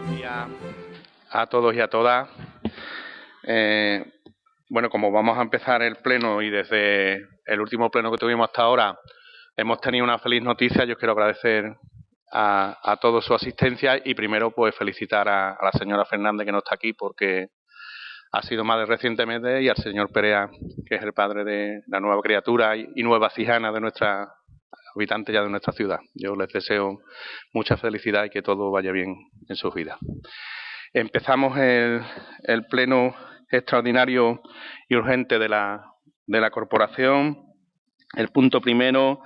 Día a todos y a todas. Bueno, como vamos a empezar el pleno y desde el último pleno que tuvimos hasta ahora hemos tenido una feliz noticia, yo quiero agradecer a todos su asistencia y primero pues felicitar a la señora Fernández, que no está aquí porque ha sido madre recientemente, y al señor Perea, que es el padre de la nueva criatura y nueva cijana de nuestra habitante ya de nuestra ciudad. Yo les deseo mucha felicidad y que todo vaya bien en sus vidas. Empezamos el pleno extraordinario y urgente de la corporación. El punto primero,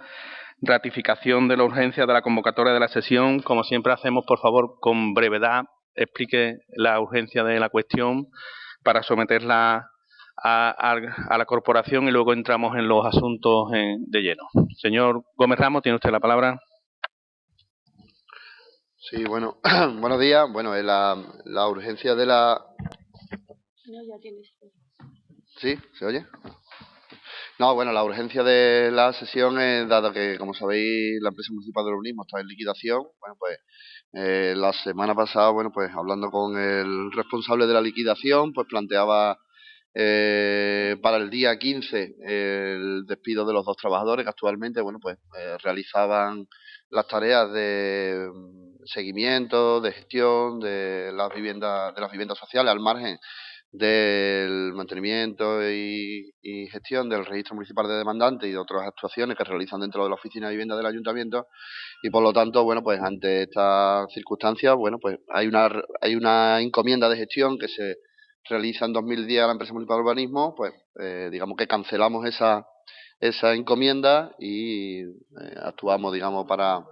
ratificación de la urgencia de la convocatoria de la sesión. Como siempre hacemos, por favor, con brevedad, explique la urgencia de la cuestión para someterla a la corporación y luego entramos en los asuntos de lleno. Señor Gómez Ramos, tiene usted la palabra. Sí, bueno, buenos días. Bueno, la urgencia de la... No, ya tienes. ¿Sí? ¿Se oye? No, bueno, la urgencia de la sesión es, dado que, como sabéis, la empresa municipal de urbanismo está en liquidación. Bueno, pues la semana pasada, bueno, pues hablando con el responsable de la liquidación, pues planteaba para el día 15 el despido de los dos trabajadores que actualmente, bueno, pues realizaban las tareas de seguimiento, de gestión de las viviendas sociales al margen del mantenimiento y gestión del registro municipal de demandantes y de otras actuaciones que realizan dentro de la oficina de vivienda del ayuntamiento, y por lo tanto, bueno, pues ante estas circunstancias, bueno, pues hay una encomienda de gestión que se realiza en 2010 a la empresa municipal de urbanismo. Pues digamos que cancelamos esa encomienda y actuamos, digamos, para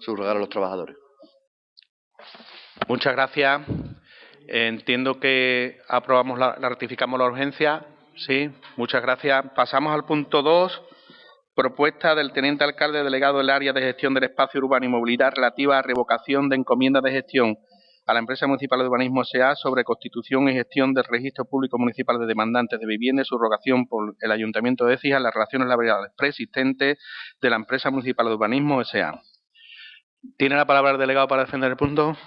subrogar a los trabajadores. Muchas gracias. Entiendo que ratificamos la urgencia. Sí, muchas gracias. Pasamos al punto 2. Propuesta del teniente alcalde delegado del área de gestión del espacio urbano y movilidad relativa a revocación de encomienda de gestión a la empresa municipal de urbanismo S.A. sobre constitución y gestión del registro público municipal de demandantes de vivienda y subrogación por el ayuntamiento de Écija en las relaciones laborales preexistentes de la empresa municipal de urbanismo S.A. ¿Tiene la palabra el delegado para defender el punto?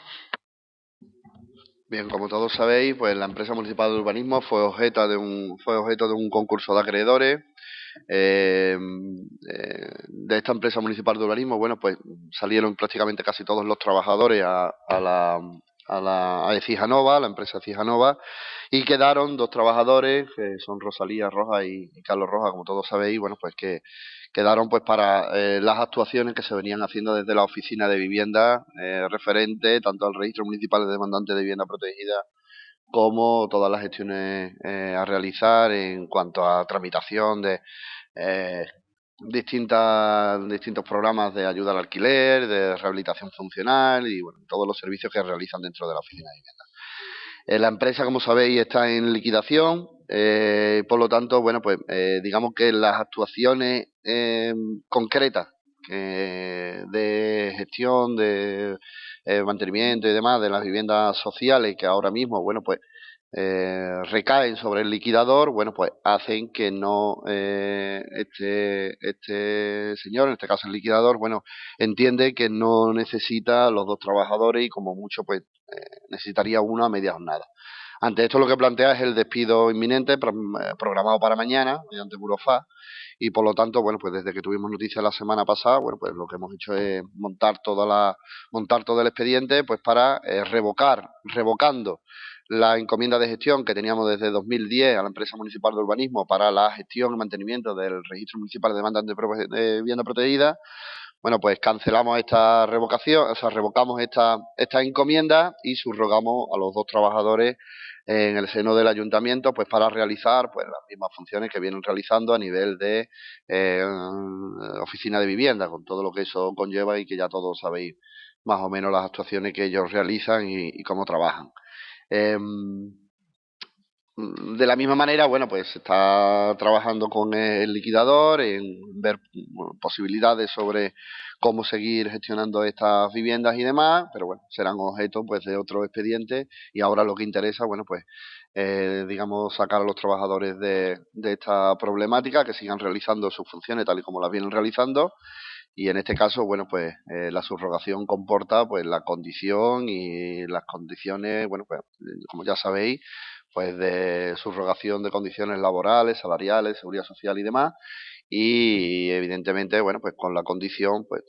Bien, como todos sabéis, pues la empresa municipal de urbanismo fue objeto de un concurso de acreedores. De esta empresa municipal de urbanismo, bueno, pues salieron prácticamente casi todos los trabajadores a Cijanova, la empresa Cijanova, y quedaron dos trabajadores, que son Rosalía Rojas y Carlos Rojas, como todos sabéis, bueno, pues que quedaron pues para las actuaciones que se venían haciendo desde la oficina de vivienda referente tanto al registro municipal de demandantes de vivienda protegida como todas las gestiones a realizar en cuanto a tramitación de distintos programas de ayuda al alquiler, de rehabilitación funcional y bueno, todos los servicios que realizan dentro de la oficina de vivienda. La empresa, como sabéis, está en liquidación, por lo tanto, bueno, pues digamos que las actuaciones concretas de gestión, de mantenimiento y demás de las viviendas sociales que ahora mismo, bueno, pues recaen sobre el liquidador, bueno, pues hacen que no este señor, en este caso el liquidador, bueno, entiende que no necesita los dos trabajadores y como mucho pues necesitaría uno a media jornada. Ante esto lo que plantea es el despido inminente programado para mañana mediante burofax, y por lo tanto, bueno, pues desde que tuvimos noticia la semana pasada, bueno, pues lo que hemos hecho es montar todo el expediente pues para revocando la encomienda de gestión que teníamos desde 2010 a la empresa municipal de urbanismo para la gestión y mantenimiento del registro municipal de demandas de vivienda protegida. Bueno, pues cancelamos esta revocación, o sea, revocamos esta encomienda y subrogamos a los dos trabajadores en el seno del ayuntamiento pues para realizar pues las mismas funciones que vienen realizando a nivel de oficina de vivienda, con todo lo que eso conlleva y que ya todos sabéis más o menos las actuaciones que ellos realizan y cómo trabajan. De la misma manera, bueno, pues se está trabajando con el liquidador en ver posibilidades sobre cómo seguir gestionando estas viviendas y demás, pero bueno, serán objeto pues de otro expediente, y ahora lo que interesa, bueno, pues digamos, sacar a los trabajadores de esta problemática, que sigan realizando sus funciones tal y como las vienen realizando, y en este caso, bueno, pues la subrogación comporta pues la condición y las condiciones, bueno, pues como ya sabéis, pues de subrogación de condiciones laborales, salariales, seguridad social y demás, y evidentemente, bueno, pues con la condición, pues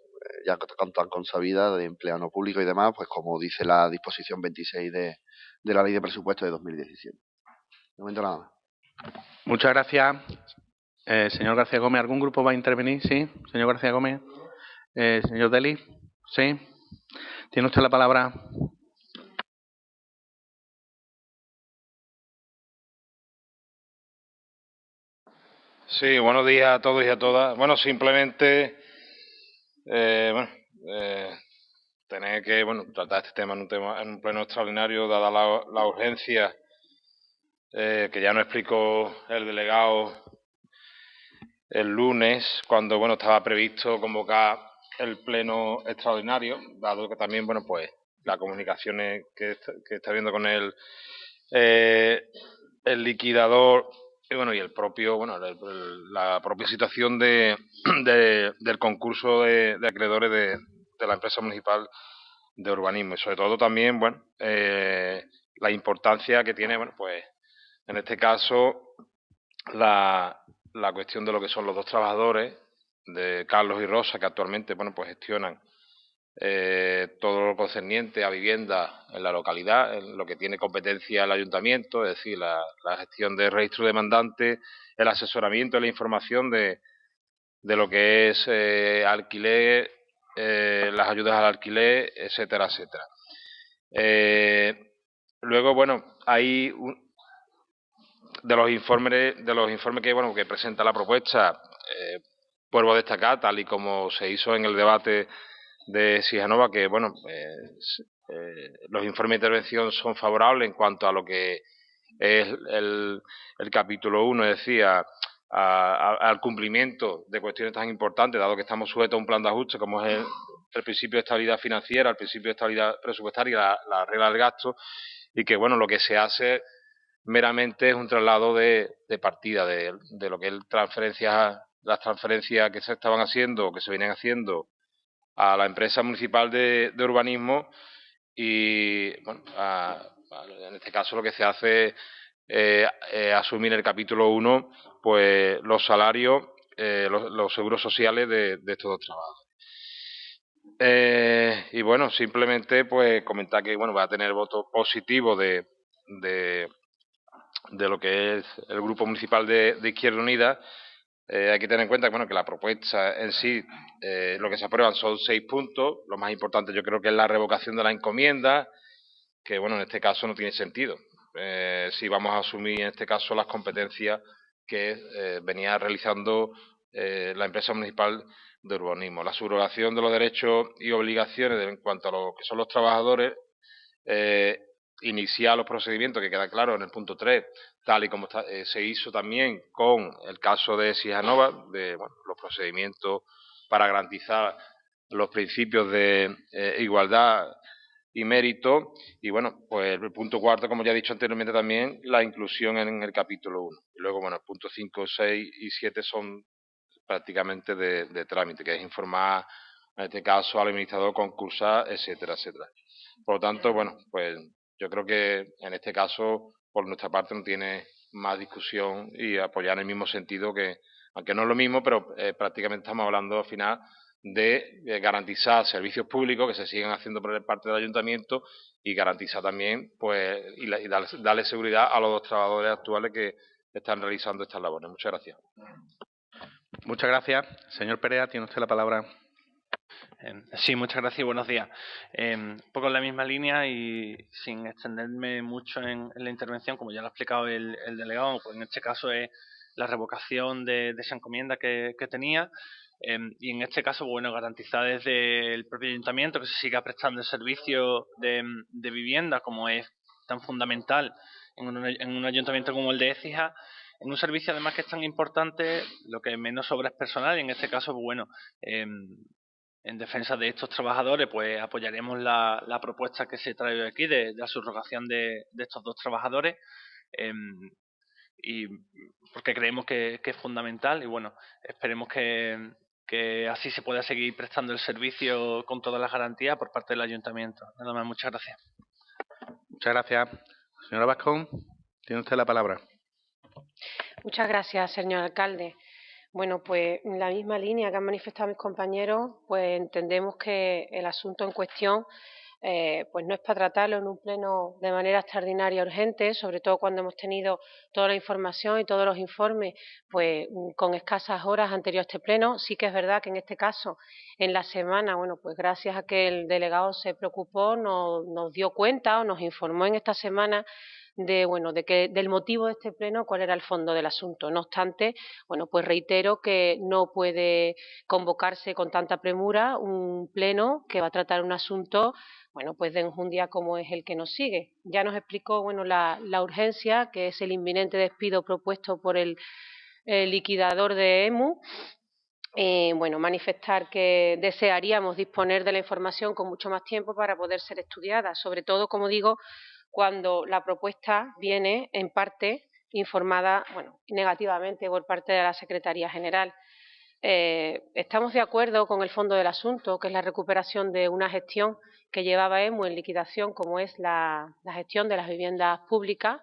ya tan consabida de empleado no público y demás, pues como dice la disposición 26 de la Ley de Presupuestos de 2017. De momento nada más. Muchas gracias. Señor García Gómez, ¿algún grupo va a intervenir? Sí, señor García Gómez. Señor Deli, sí. ¿Tiene usted la palabra? Sí, buenos días a todos y a todas. Bueno, simplemente, tener que, tratar este tema en un pleno extraordinario, dada la urgencia que ya nos explicó el delegado el lunes, cuando, estaba previsto convocar el pleno extraordinario, dado que también, pues las comunicaciones que está viendo con el liquidador y el propio, la propia situación del concurso de acreedores de la empresa municipal de urbanismo, y sobre todo también, la importancia que tiene, pues en este caso la cuestión de lo que son los dos trabajadores, de Carlos y Rosa, que actualmente, pues gestionan todo lo concerniente a vivienda en la localidad, en lo que tiene competencia el ayuntamiento, es decir, la gestión de registro demandante, el asesoramiento y la información de lo que es alquiler, las ayudas al alquiler, etcétera, etcétera. Luego, hay de los informes que presenta la propuesta, vuelvo a destacar, tal y como se hizo en el debate de Sijanova, que los informes de intervención son favorables en cuanto a lo que es el capítulo 1, es decir, al cumplimiento de cuestiones tan importantes, dado que estamos sujetos a un plan de ajuste como es el principio de estabilidad financiera, el principio de estabilidad presupuestaria, la regla del gasto, y que lo que se hace meramente es un traslado de partida de lo que es las transferencias que se estaban haciendo o que se vienen haciendo a la empresa municipal de urbanismo, y en este caso lo que se hace es asumir en el capítulo 1 pues los salarios, los seguros sociales de estos dos trabajos. Y simplemente pues comentar que va a tener voto positivo de lo que es el Grupo Municipal de Izquierda Unida. Hay que tener en cuenta que la propuesta en sí, lo que se aprueban son 6 puntos. Lo más importante yo creo que es la revocación de la encomienda, que en este caso no tiene sentido. Si vamos a asumir en este caso las competencias que venía realizando la empresa municipal de urbanismo. La subrogación de los derechos y obligaciones en cuanto a lo que son los trabajadores, iniciar los procedimientos, que queda claro en el punto 3, tal y como se hizo también con el caso de Sijanova, de los procedimientos para garantizar los principios de igualdad y mérito. Y pues el punto 4, como ya he dicho anteriormente también, la inclusión en el capítulo 1. Y luego, el punto 5, 6 y 7 son prácticamente de trámite, que es informar, en este caso, al administrador concursal, etcétera, etcétera. Por lo tanto, pues yo creo que en este caso, por nuestra parte, no tiene más discusión y apoyar en el mismo sentido, que, aunque no es lo mismo, pero prácticamente estamos hablando al final de garantizar servicios públicos que se sigan haciendo por parte del ayuntamiento, y garantizar también pues y darle seguridad a los dos trabajadores actuales que están realizando estas labores. Muchas gracias. Muchas gracias. Señor Perea, tiene usted la palabra. Sí, muchas gracias y buenos días. Un poco en la misma línea y sin extenderme mucho en la intervención, como ya lo ha explicado el delegado, pues en este caso es la revocación de esa encomienda que tenía, y en este caso, garantizar desde el propio ayuntamiento que se siga prestando el servicio de vivienda, como es tan fundamental en un ayuntamiento como el de Écija, en un servicio además que es tan importante. Lo que menos sobra es personal, y en este caso, en defensa de estos trabajadores, pues apoyaremos la propuesta que se trae aquí de la subrogación de estos dos trabajadores, y porque creemos que es fundamental, y esperemos que que así se pueda seguir prestando el servicio con todas las garantías por parte del ayuntamiento. Nada más, muchas gracias. Muchas gracias. Señora Vascón, tiene usted la palabra. Muchas gracias, señor alcalde. Bueno, pues en la misma línea que han manifestado mis compañeros, pues entendemos que el asunto en cuestión pues no es para tratarlo en un pleno de manera extraordinaria urgente, sobre todo cuando hemos tenido toda la información y todos los informes pues con escasas horas anterior a este pleno. Sí que es verdad que en este caso, en la semana, bueno, pues gracias a que el delegado se preocupó, nos dio cuenta o nos informó en esta semana del motivo de este pleno, cuál era el fondo del asunto. No obstante, bueno, pues reitero que no puede convocarse con tanta premura un pleno que va a tratar un asunto, bueno, pues de enjundia como es el que nos sigue. Ya nos explicó, bueno, la urgencia, que es el inminente despido propuesto por el liquidador de EMU. Bueno, manifestar que desearíamos disponer de la información con mucho más tiempo para poder ser estudiada, sobre todo, como digo, cuando la propuesta viene en parte informada, bueno, negativamente por parte de la Secretaría General. Estamos de acuerdo con el fondo del asunto, que es la recuperación de una gestión que llevaba EMU en liquidación, como es la gestión de las viviendas públicas,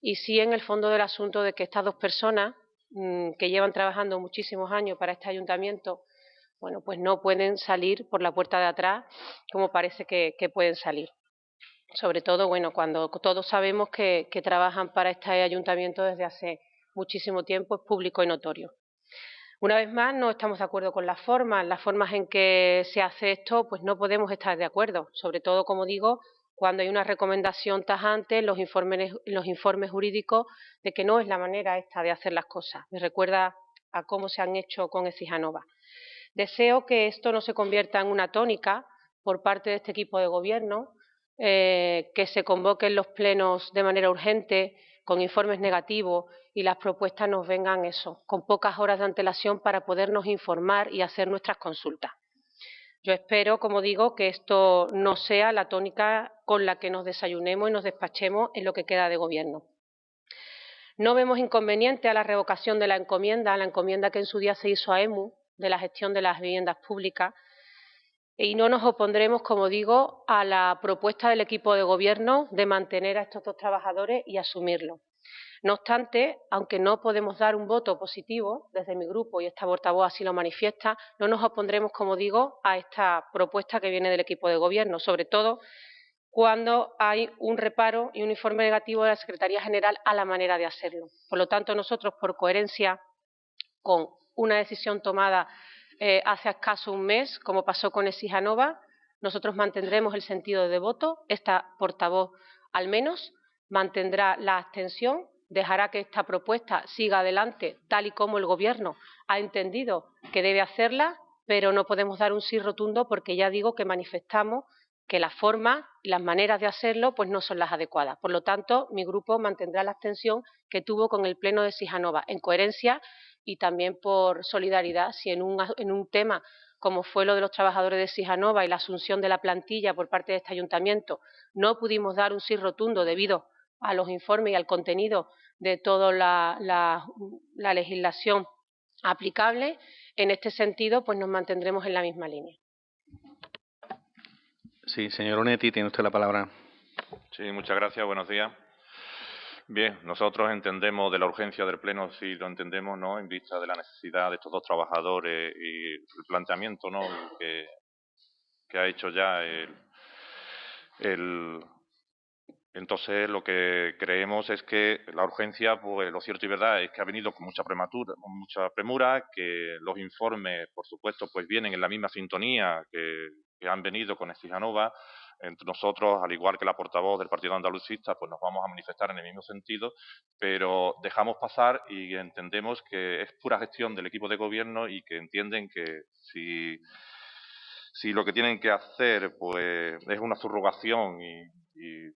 y sí en el fondo del asunto de que estas dos personas que llevan trabajando muchísimos años para este ayuntamiento, bueno, pues no pueden salir por la puerta de atrás como parece que pueden salir. Sobre todo, bueno, cuando todos sabemos que trabajan para este ayuntamiento desde hace muchísimo tiempo, es público y notorio. Una vez más, no estamos de acuerdo con las formas en que se hace esto, pues no podemos estar de acuerdo, sobre todo, como digo, cuando hay una recomendación tajante en los informes jurídicos de que no es la manera esta de hacer las cosas. Me recuerda a cómo se han hecho con Ecijanova. Deseo que esto no se convierta en una tónica por parte de este equipo de gobierno, que se convoquen los plenos de manera urgente, con informes negativos, y las propuestas nos vengan con pocas horas de antelación para podernos informar y hacer nuestras consultas. Yo espero, como digo, que esto no sea la tónica con la que nos desayunemos y nos despachemos en lo que queda de gobierno. No vemos inconveniente a la revocación de la encomienda que en su día se hizo a EMU, de la gestión de las viviendas públicas, y no nos opondremos, como digo, a la propuesta del equipo de gobierno de mantener a estos dos trabajadores y asumirlo. No obstante, aunque no podemos dar un voto positivo desde mi grupo, y esta portavoz así lo manifiesta, no nos opondremos, como digo, a esta propuesta que viene del equipo de gobierno, sobre todo cuando hay un reparo y un informe negativo de la Secretaría General a la manera de hacerlo. Por lo tanto, nosotros, por coherencia con una decisión tomada hace escaso un mes, como pasó con Ecijanova, nosotros mantendremos el sentido de voto. Esta portavoz, al menos, mantendrá la abstención, dejará que esta propuesta siga adelante tal y como el Gobierno ha entendido que debe hacerla, pero no podemos dar un sí rotundo porque ya digo que manifestamos que las formas y las maneras de hacerlo pues no son las adecuadas. Por lo tanto, mi grupo mantendrá la abstención que tuvo con el pleno de Ecijanova, en coherencia y también por solidaridad. Si en un tema como fue lo de los trabajadores de Ecijanova y la asunción de la plantilla por parte de este ayuntamiento, no pudimos dar un sí rotundo debido a los informes y al contenido de toda la legislación aplicable, en este sentido pues nos mantendremos en la misma línea. Sí, señor Onetti, tiene usted la palabra. Sí, muchas gracias. Buenos días. Bien, nosotros entendemos de la urgencia del Pleno, sí lo entendemos, ¿no? En vista de la necesidad de estos dos trabajadores y el planteamiento, ¿no? que ha hecho ya Entonces, lo que creemos es que la urgencia, pues lo cierto y verdad es que ha venido con mucha premura, que los informes, por supuesto, pues vienen en la misma sintonía que han venido con Ecijanova. Entre nosotros, al igual que la portavoz del Partido Andalucista, pues nos vamos a manifestar en el mismo sentido, pero dejamos pasar y entendemos que es pura gestión del equipo de gobierno y que entienden que si lo que tienen que hacer pues es una subrogación y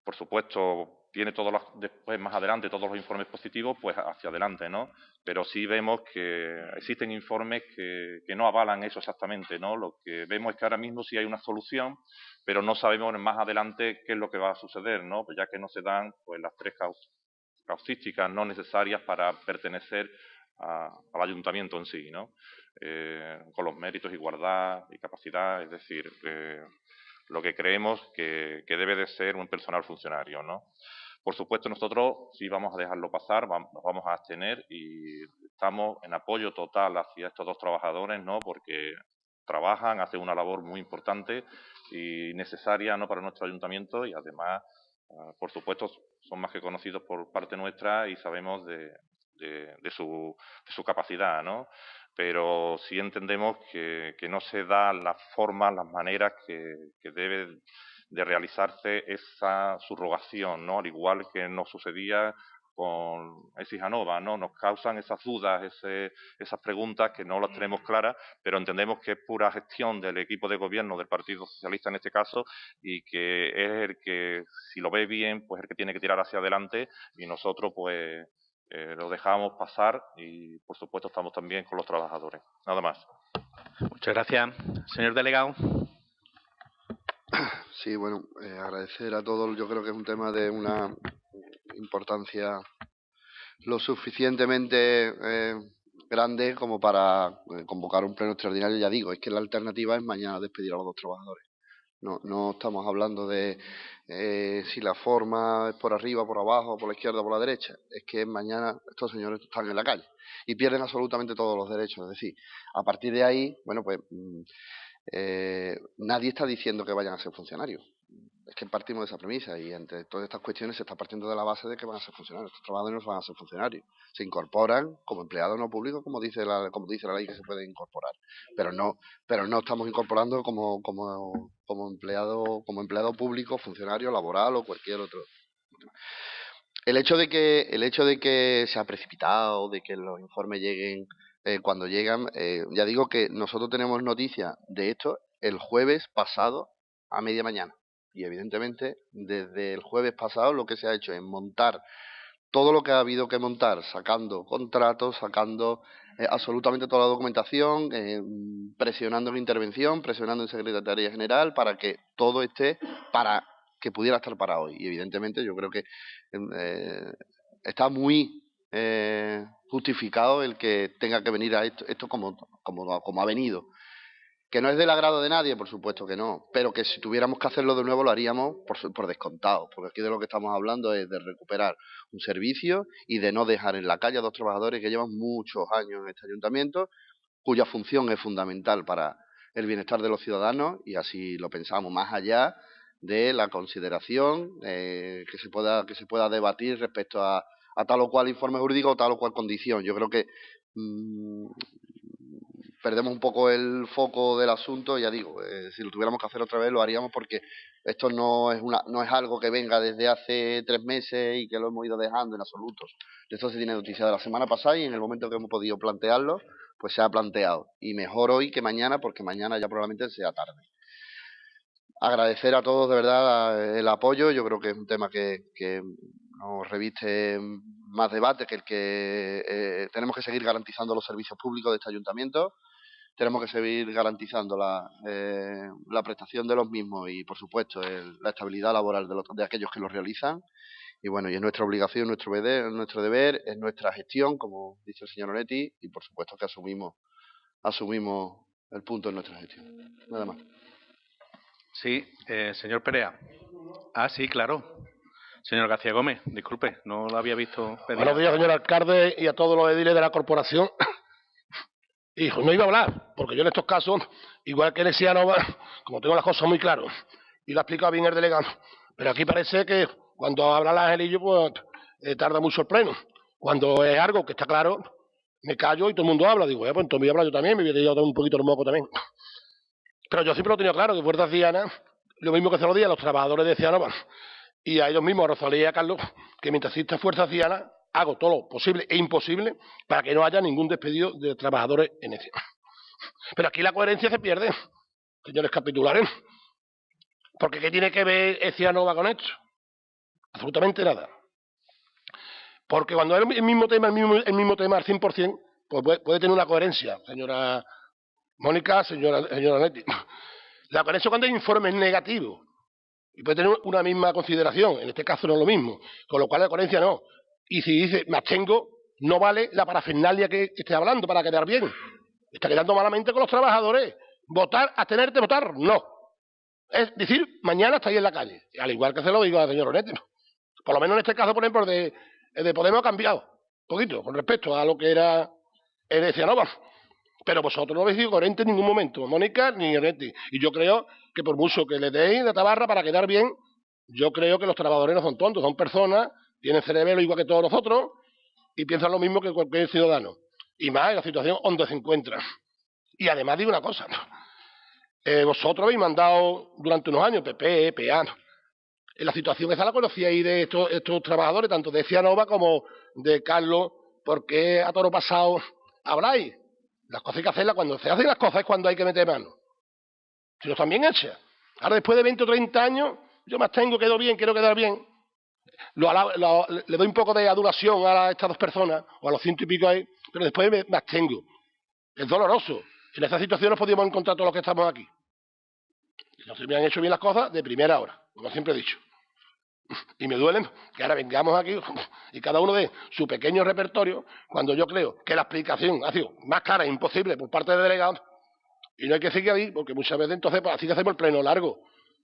por supuesto, tiene después más adelante todos los informes positivos, pues hacia adelante, ¿no? Pero sí vemos que existen informes que no avalan eso exactamente, ¿no? Lo que vemos es que ahora mismo sí hay una solución, pero no sabemos más adelante qué es lo que va a suceder, ¿no? Pues ya que no se dan pues las tres causísticas no necesarias para pertenecer al ayuntamiento en sí, ¿no? Con los méritos, igualdad y capacidad, es decir, lo que creemos que debe de ser un personal funcionario, ¿no? Por supuesto, nosotros sí vamos a dejarlo pasar, nos vamos a abstener y estamos en apoyo total hacia estos dos trabajadores, ¿no? Porque trabajan, hacen una labor muy importante y necesaria, ¿no?, para nuestro ayuntamiento y además, por supuesto, son más que conocidos por parte nuestra y sabemos de su capacidad, ¿no? Pero sí entendemos que no se da las formas, las maneras que debe de realizarse esa subrogación, ¿no? Al igual que nos sucedía con Sijanova, ¿no? Nos causan esas dudas, esas preguntas que no las tenemos claras, pero entendemos que es pura gestión del equipo de gobierno del Partido Socialista en este caso y que es el que, si lo ve bien, pues el que tiene que tirar hacia adelante y nosotros, pues, lo dejamos pasar y, por supuesto, estamos también con los trabajadores. Nada más. Muchas gracias. Señor delegado. Sí, bueno, agradecer a todos. Yo creo que es un tema de una importancia lo suficientemente grande como para convocar un pleno extraordinario. Ya digo, es que la alternativa es mañana despedir a los dos trabajadores. No estamos hablando de si la forma es por arriba, por abajo, por la izquierda o por la derecha. Es que mañana estos señores están en la calle y pierden absolutamente todos los derechos. Es decir, a partir de ahí, bueno, pues nadie está diciendo que vayan a ser funcionarios. Es que partimos de esa premisa y entre todas estas cuestiones se está partiendo de la base de que van a ser funcionarios. Estos trabajadores no van a ser funcionarios. Se incorporan como empleados no públicos, como dice la ley que se puede incorporar. Pero no estamos incorporando como empleado público, funcionario, laboral o cualquier otro. El hecho de que se ha precipitado, de que los informes lleguen cuando llegan, ya digo que nosotros tenemos noticia de esto el jueves pasado a media mañana. Y evidentemente, desde el jueves pasado lo que se ha hecho es montar todo lo que ha habido que montar, sacando contratos, sacando absolutamente toda la documentación, presionando en intervención, presionando en Secretaría General para que todo esté para que pudiera estar para hoy. Y evidentemente yo creo que está muy justificado el que tenga que venir a esto como ha venido. Que no es del agrado de nadie, por supuesto que no, pero que si tuviéramos que hacerlo de nuevo lo haríamos por descontado, porque aquí de lo que estamos hablando es de recuperar un servicio y de no dejar en la calle a dos trabajadores que llevan muchos años en este ayuntamiento, cuya función es fundamental para el bienestar de los ciudadanos, y así lo pensamos, más allá de la consideración que se pueda debatir respecto a tal o cual informe jurídico o tal o cual condición. Yo creo que perdemos un poco el foco del asunto. Ya digo, si lo tuviéramos que hacer otra vez lo haríamos, porque esto no es algo que venga desde hace 3 meses y que lo hemos ido dejando en absoluto. Esto se tiene noticia de la semana pasada y en el momento que hemos podido plantearlo, pues se ha planteado. Y mejor hoy que mañana, porque mañana ya probablemente sea tarde. Agradecer a todos de verdad el apoyo. Yo creo que es un tema que nos reviste más debate que el que tenemos que seguir garantizando los servicios públicos de este ayuntamiento. Tenemos que seguir garantizando la prestación de los mismos y, por supuesto, la estabilidad laboral de aquellos que los realizan. Y bueno, y es nuestra obligación, nuestro deber, es nuestra gestión, como dice el señor Onetti, y por supuesto que asumimos el punto en nuestra gestión. Nada más. Sí, señor Perea. Ah, sí, claro. Señor García Gómez, disculpe, no lo había visto pedir. Buenos días, señor alcalde, y a todos los ediles de la corporación. Y no iba a hablar, porque yo en estos casos, igual que en Sijanova, como tengo las cosas muy claras, y lo ha explicado bien el delegado, pero aquí parece que cuando habla el Angelillo, pues tarda mucho el pleno. Cuando es algo que está claro, me callo y todo el mundo habla. Digo, pues entonces voy a hablar yo también, me voy a tirar un poquito el moco también. Pero yo siempre lo he tenido claro, que Fuerza Ciudadana, lo mismo que se lo di a los trabajadores de Sijanova, y a ellos mismos, a Rosalía y a Carlos, que mientras exista Fuerza Ciudadana, hago todo lo posible e imposible para que no haya ningún despedido de trabajadores en ese. Pero aquí la coherencia se pierde, señores capitulares. Porque ¿qué tiene que ver Sijanova con esto? Absolutamente nada. Porque cuando es el mismo tema al 100%, pues puede tener una coherencia, señora Mónica, señora Onetti. La coherencia cuando hay informes negativos. Y puede tener una misma consideración. En este caso no es lo mismo. Con lo cual la coherencia no. Y si dice, me abstengo, no vale la parafernalia que esté hablando para quedar bien. Está quedando malamente con los trabajadores. Votar, abstenerte, votar, no. Es decir, mañana estáis en la calle. Al igual que se lo digo al señor Onetti. Por lo menos en este caso, por ejemplo, de Podemos ha cambiado un poquito con respecto a lo que era el Cianova. Pero vosotros no habéis sido coherentes en ningún momento, Mónica ni Onetti. Y yo creo que por mucho que le deis la tabarra para quedar bien, yo creo que los trabajadores no son tontos, son personas, tienen cerebro igual que todos nosotros y piensan lo mismo que cualquier ciudadano. Y más en la situación donde se encuentran. Y además digo una cosa, vosotros habéis mandado durante unos años, PP, PA, en la situación esa la conocíais de estos trabajadores, tanto de Cianova como de Carlos, porque a toro pasado habláis. Las cosas hay que hacerlas cuando se hacen las cosas, es cuando hay que meter mano. Si no están bien hechas. Ahora después de 20 o 30 años, yo más tengo, quedo bien, quiero quedar bien. Le doy un poco de adulación a estas dos personas, o a los 100 y pico ahí, pero después me abstengo. Es doloroso. En esa situación nos podíamos encontrar todos los que estamos aquí. No se me han hecho bien las cosas de primera hora, como siempre he dicho. Y me duelen que ahora vengamos aquí y cada uno de su pequeño repertorio, cuando yo creo que la explicación ha sido más clara e imposible por parte del delegado, y no hay que seguir ahí, porque muchas veces entonces pues, así que hacemos el pleno largo.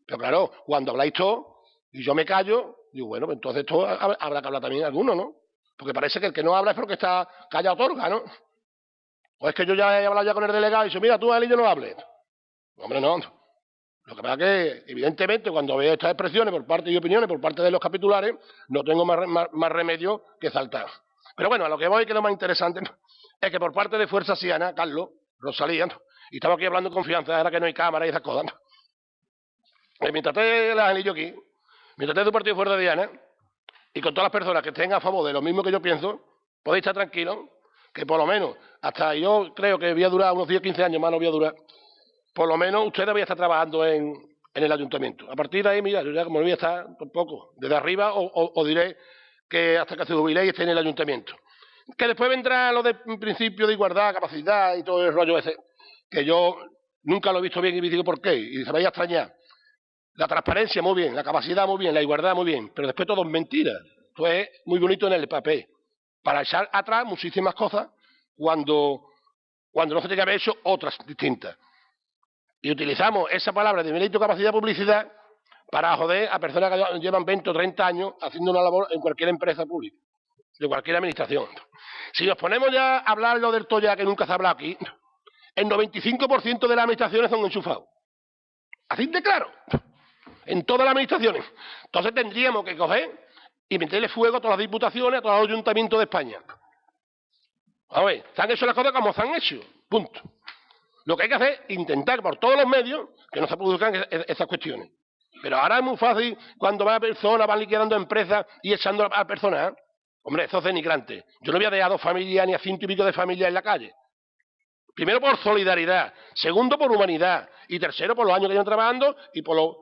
Pero claro, cuando habláis todo y yo me callo, digo, bueno, pues entonces esto habrá que hablar también alguno, ¿no? Porque parece que el que no habla es porque está callado otorga, ¿no? O es que yo ya he hablado ya con el delegado y dice, mira, tú, Ali, yo no hables. Hombre, no. Lo que pasa es que, evidentemente, cuando veo estas expresiones por parte y opiniones por parte de los capitulares, no tengo más remedio que saltar. Pero bueno, a lo que voy, que lo más interesante es que por parte de Fuerza Siana, Carlos, Rosalía, y estamos aquí hablando de confianza, ahora que no hay cámara y esas cosas, mientras esté el anillo aquí, mientras esté tu partido Fuerza Siana, y con todas las personas que estén a favor de lo mismo que yo pienso, podéis estar tranquilos, que por lo menos, hasta yo creo que voy a durar unos 10 o 15 años más, no voy a durar, por lo menos ustedes voy a estar trabajando en el ayuntamiento. A partir de ahí, mira, yo ya como voy a estar un poco desde arriba o diré que hasta que se jubile y esté en el ayuntamiento. Que después vendrá lo de principio de igualdad, capacidad y todo el rollo ese, que yo nunca lo he visto bien y me digo por qué, y se vaya a extrañar. La transparencia muy bien, la capacidad muy bien, la igualdad muy bien, pero después todo es mentira. Esto es muy bonito en el papel. Para echar atrás muchísimas cosas cuando no se tiene que haber hecho otras distintas. Y utilizamos esa palabra de mérito, capacidad, publicidad para joder a personas que llevan 20 o 30 años haciendo una labor en cualquier empresa pública, de cualquier administración. Si nos ponemos ya a hablar lo del Toya, que nunca se ha hablado aquí, el 95% de las administraciones son enchufados. Así de claro. En todas las administraciones. Entonces tendríamos que coger y meterle fuego a todas las diputaciones, a todos los ayuntamientos de España. A ver, se han hecho las cosas como se han hecho. Punto. Lo que hay que hacer es intentar por todos los medios que no se produzcan esas cuestiones. Pero ahora es muy fácil cuando van personas, van liquidando empresas y echando a personas. Hombre, eso es denigrante. Yo no voy a dejar a 2 familias ni a 100 y pico de familias en la calle. Primero por solidaridad, segundo por humanidad y tercero por los años que llevan trabajando y por los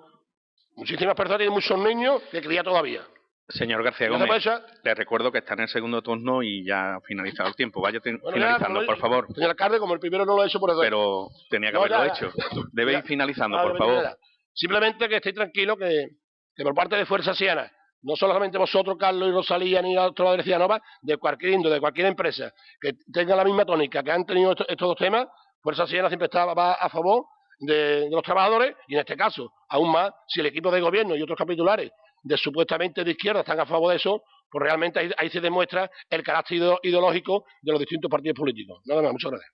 muchísimas personas tienen muchos niños que cría todavía. Señor García Gómez, le recuerdo que está en el segundo turno y ya ha finalizado el tiempo. Vaya finalizando, por favor. Señor alcalde, como el primero no lo he hecho por eso. Pero tenía que haberlo hecho. Debe ir finalizando, por favor. Simplemente que estéis tranquilos que por parte de Fuerza Siana, no solamente vosotros, Carlos y Rosalía, ni otros de Cianova, de cualquier índole, de cualquier empresa que tenga la misma tónica que han tenido estos dos temas, Fuerza Siana siempre va a favor de los trabajadores y en este caso, aún más, si el equipo de gobierno y otros capitulares de supuestamente de izquierda están a favor de eso, pues realmente ahí se demuestra el carácter ideológico de los distintos partidos políticos. Nada más, muchas gracias.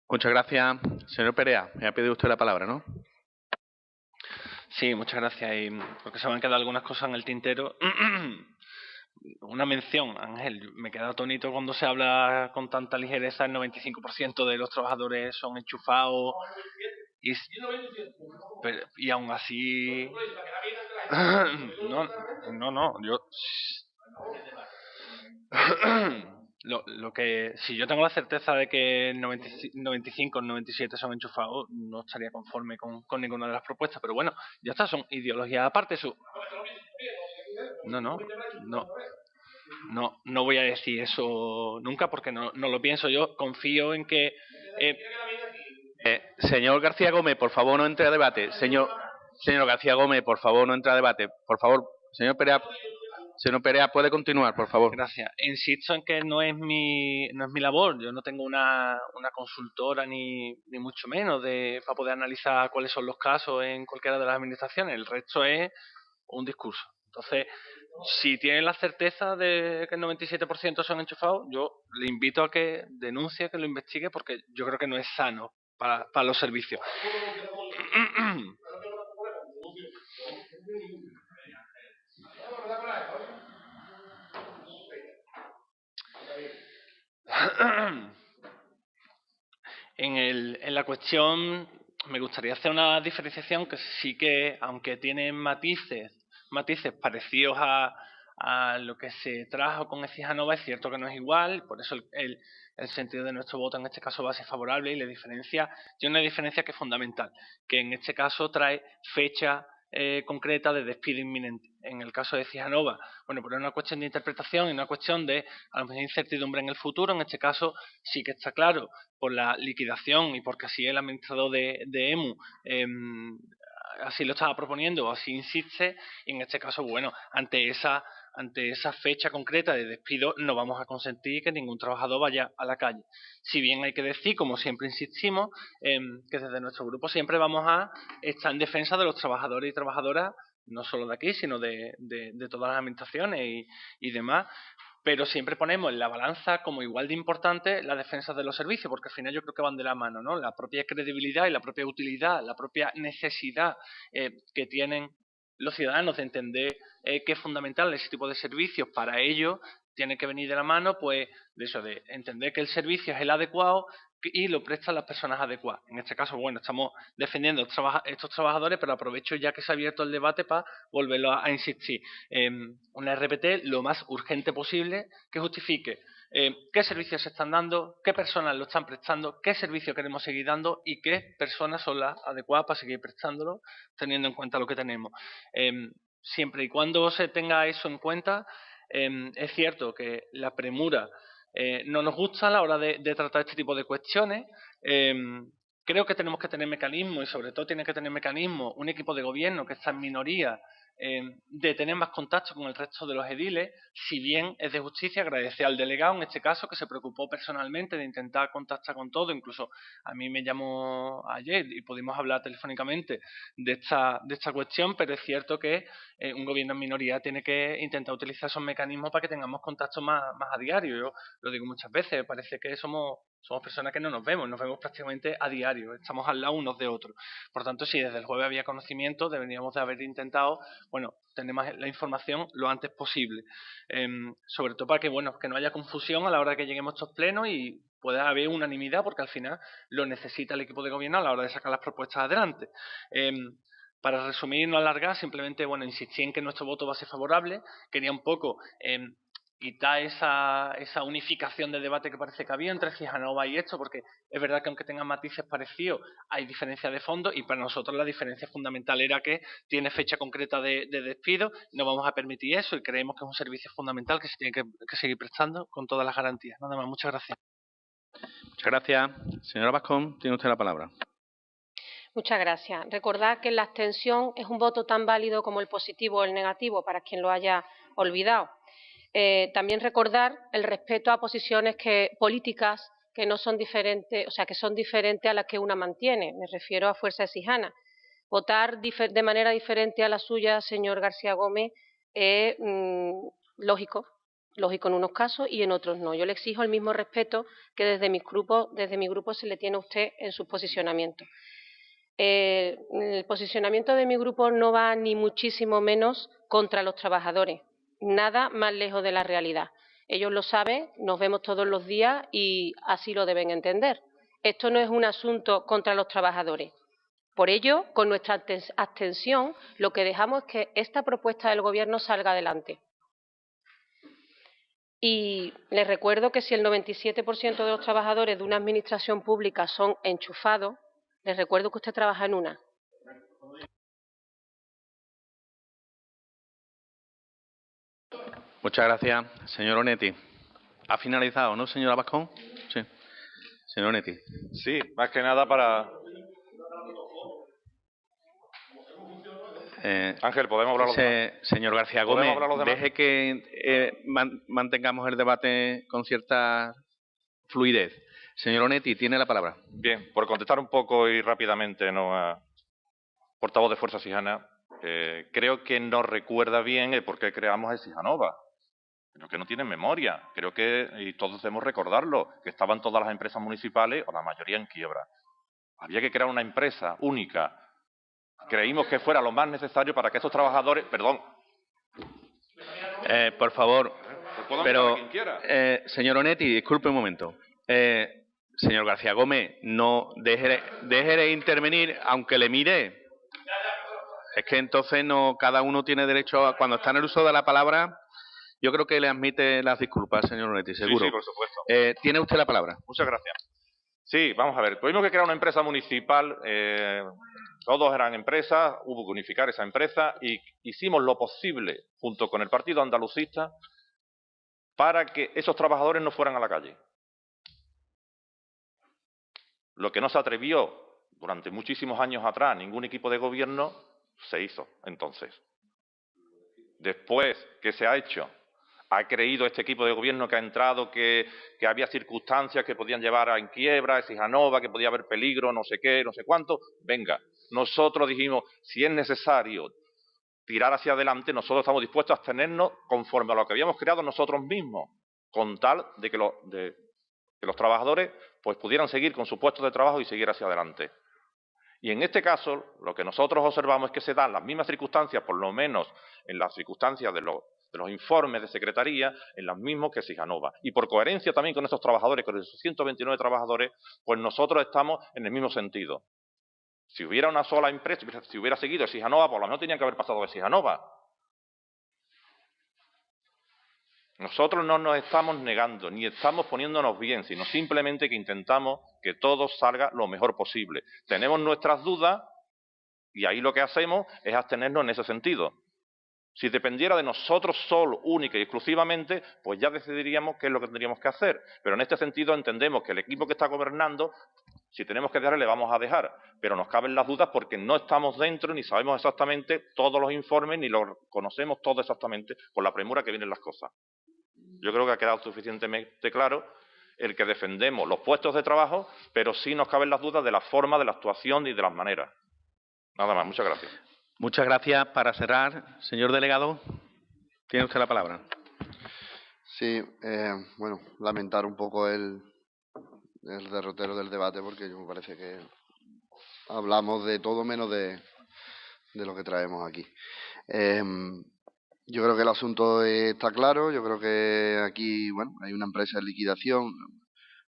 Muchas gracias. Señor Perea, me ha pedido usted la palabra, ¿no? Sí, muchas gracias. Y porque se me han quedado algunas cosas en el tintero. Una mención, Ángel, me queda atónito cuando se habla con tanta ligereza, el 95% de los trabajadores son enchufados y aún así... No, yo... Lo que si yo tengo la certeza de que el 95 o 97 son enchufados, no estaría conforme con ninguna de las propuestas, pero bueno, ya está, son ideologías aparte. No voy a decir eso nunca porque no lo pienso. Yo confío en que señor García Gómez, por favor, no entre a debate. Señor García Gómez, por favor, no entre a debate. Por favor, señor Perea. Señor Perea, puede continuar, por favor. Gracias. Insisto en que no es mi labor. Yo no tengo una consultora ni mucho menos para poder analizar cuáles son los casos en cualquiera de las administraciones. El resto es un discurso. Entonces, si tienen la certeza de que el 97% son enchufados, yo le invito a que denuncie, que lo investigue, porque yo creo que no es sano para los servicios. En la cuestión me gustaría hacer una diferenciación que sí que, aunque tiene matices parecidos a lo que se trajo con Ecijanova, es cierto que no es igual, por eso el sentido de nuestro voto en este caso va a ser favorable, y la diferencia, tiene una diferencia que es fundamental, que en este caso trae fecha concreta de despido inminente. En el caso de Ecijanova, bueno, pero es una cuestión de interpretación y una cuestión de a lo mejor incertidumbre en el futuro. En este caso sí que está claro por la liquidación y porque así el administrador de EMU así lo estaba proponiendo o así insiste, y en este caso, bueno, ante esa fecha concreta de despido no vamos a consentir que ningún trabajador vaya a la calle. Si bien hay que decir, como siempre insistimos, que desde nuestro grupo siempre vamos a estar en defensa de los trabajadores y trabajadoras, no solo de aquí, sino de todas las administraciones y demás, pero siempre ponemos en la balanza como igual de importante la defensa de los servicios, porque al final yo creo que van de la mano, ¿no? La propia credibilidad y la propia utilidad, la propia necesidad que tienen los ciudadanos de entender que es fundamental ese tipo de servicios para ellos, tiene que venir de la mano, pues, de eso, de entender que el servicio es el adecuado y lo prestan las personas adecuadas. En este caso, bueno, estamos defendiendo estos trabajadores, pero aprovecho ya que se ha abierto el debate para volverlo a insistir. Una RPT lo más urgente posible, que justifique qué servicios se están dando, qué personas lo están prestando, qué servicio queremos seguir dando y qué personas son las adecuadas para seguir prestándolo, teniendo en cuenta lo que tenemos. Siempre y cuando se tenga eso en cuenta, es cierto que la premura no nos gusta a la hora de tratar este tipo de cuestiones. Creo que tenemos que tener mecanismos, y sobre todo tiene que tener mecanismos un equipo de gobierno que está en minoría, de tener más contacto con el resto de los ediles. Si bien es de justicia agradecer al delegado en este caso, que se preocupó personalmente de intentar contactar con todo. Incluso a mí me llamó ayer y pudimos hablar telefónicamente de esta cuestión, pero es cierto que un gobierno en minoría tiene que intentar utilizar esos mecanismos para que tengamos contacto más a diario. Yo lo digo muchas veces, parece que somos personas que no nos vemos prácticamente a diario, estamos al lado unos de otros. Por tanto, si desde el jueves había conocimiento, deberíamos de haber intentado, bueno, tener más la información lo antes posible. Sobre todo para que, bueno, que no haya confusión a la hora que lleguemos a estos plenos y pueda haber unanimidad, porque al final lo necesita el equipo de gobierno a la hora de sacar las propuestas adelante. Para resumir y no alargar, simplemente, bueno, insistí en que nuestro voto va a ser favorable. Quería un poco quitar esa unificación de debate que parece que había entre Ecijanova y esto, porque es verdad que aunque tengan matices parecidos, hay diferencias de fondo, y para nosotros la diferencia fundamental era que tiene fecha concreta de despido. No vamos a permitir eso y creemos que es un servicio fundamental que se tiene que seguir prestando con todas las garantías. Nada más, muchas gracias. Muchas gracias. Señora Bascón, tiene usted la palabra. Muchas gracias. Recordad que la abstención es un voto tan válido como el positivo o el negativo, para quien lo haya olvidado. También recordar el respeto a posiciones políticas que no son diferentes, o sea, que son diferentes a las que una mantiene. Me refiero a Fuerza Cijana. Votar de manera diferente a la suya, señor García Gómez, es lógico en unos casos y en otros no. Yo le exijo el mismo respeto que desde mi grupo se le tiene a usted en sus posicionamientos. El posicionamiento de mi grupo no va ni muchísimo menos contra los trabajadores, nada más lejos de la realidad. Ellos lo saben, nos vemos todos los días y así lo deben entender. Esto no es un asunto contra los trabajadores. Por ello, con nuestra abstención, lo que dejamos es que esta propuesta del Gobierno salga adelante. Y les recuerdo que si el 97% de los trabajadores de una administración pública son enchufados, les recuerdo que usted trabaja en una. Muchas gracias. Señor Onetti. ¿Ha finalizado, no, señora Bascón? Sí. Señor Onetti. Sí, más que nada para... Ángel, ¿podemos hablar los demás? Señor García Gómez, deje que mantengamos el debate con cierta fluidez. Señor Onetti, tiene la palabra. Bien, por contestar un poco y rápidamente a portavoz de Fuerza Sijana, creo que no recuerda bien el por qué creamos el Sijanova. Creo que no tiene memoria. Creo que, y todos debemos recordarlo, que estaban todas las empresas municipales, o la mayoría, en quiebra. Había que crear una empresa única. Creímos que fuera lo más necesario para que estos trabajadores... Perdón. Por favor, pero, quien quiera. señor Onetti, disculpe un momento. Señor García Gómez, no deje de intervenir, aunque le mire. Es que entonces no, cada uno tiene derecho a, cuando está en el uso de la palabra, yo creo que le admite las disculpas, señor Onetti, seguro. Sí, por supuesto. Tiene usted la palabra. Muchas gracias. Sí, vamos a ver. Tuvimos que crear una empresa municipal, todos eran empresas, hubo que unificar esa empresa y hicimos lo posible, junto con el Partido Andalucista, para que esos trabajadores no fueran a la calle. Lo que no se atrevió durante muchísimos años atrás ningún equipo de gobierno, se hizo entonces. Después, ¿qué se ha hecho? Ha creído este equipo de gobierno que ha entrado que había circunstancias que podían llevar a en quiebra, a Sijanova, que podía haber peligro, no sé qué, no sé cuánto. Venga, nosotros dijimos, si es necesario tirar hacia adelante, nosotros estamos dispuestos a abstenernos conforme a lo que habíamos creado nosotros mismos, con tal de que los trabajadores pues pudieran seguir con su puesto de trabajo y seguir hacia adelante. Y en este caso, lo que nosotros observamos es que se dan las mismas circunstancias, por lo menos en las circunstancias de los informes de secretaría, en las mismas que Sijanova. Y por coherencia también con estos trabajadores, con esos 129 trabajadores, pues nosotros estamos en el mismo sentido. Si hubiera una sola empresa, si hubiera seguido Sijanova, por lo menos tenían que haber pasado de Sijanova. Nosotros no nos estamos negando, ni estamos poniéndonos bien, sino simplemente que intentamos que todo salga lo mejor posible. Tenemos nuestras dudas y ahí lo que hacemos es abstenernos en ese sentido. Si dependiera de nosotros solo, única y exclusivamente, pues ya decidiríamos qué es lo que tendríamos que hacer. Pero en este sentido entendemos que el equipo que está gobernando, si tenemos que dejarle, le vamos a dejar. Pero nos caben las dudas porque no estamos dentro ni sabemos exactamente todos los informes ni los conocemos todo exactamente con la premura que vienen las cosas. Yo creo que ha quedado suficientemente claro el que defendemos los puestos de trabajo, pero sí nos caben las dudas de la forma, de la actuación y de las maneras. Nada más, muchas gracias. Muchas gracias. Para cerrar, señor delegado, tiene usted la palabra. Sí, bueno, lamentar un poco el derrotero del debate porque me parece que hablamos de todo menos de lo que traemos aquí. Yo creo que el asunto está claro, yo creo que aquí, bueno, hay una empresa de liquidación.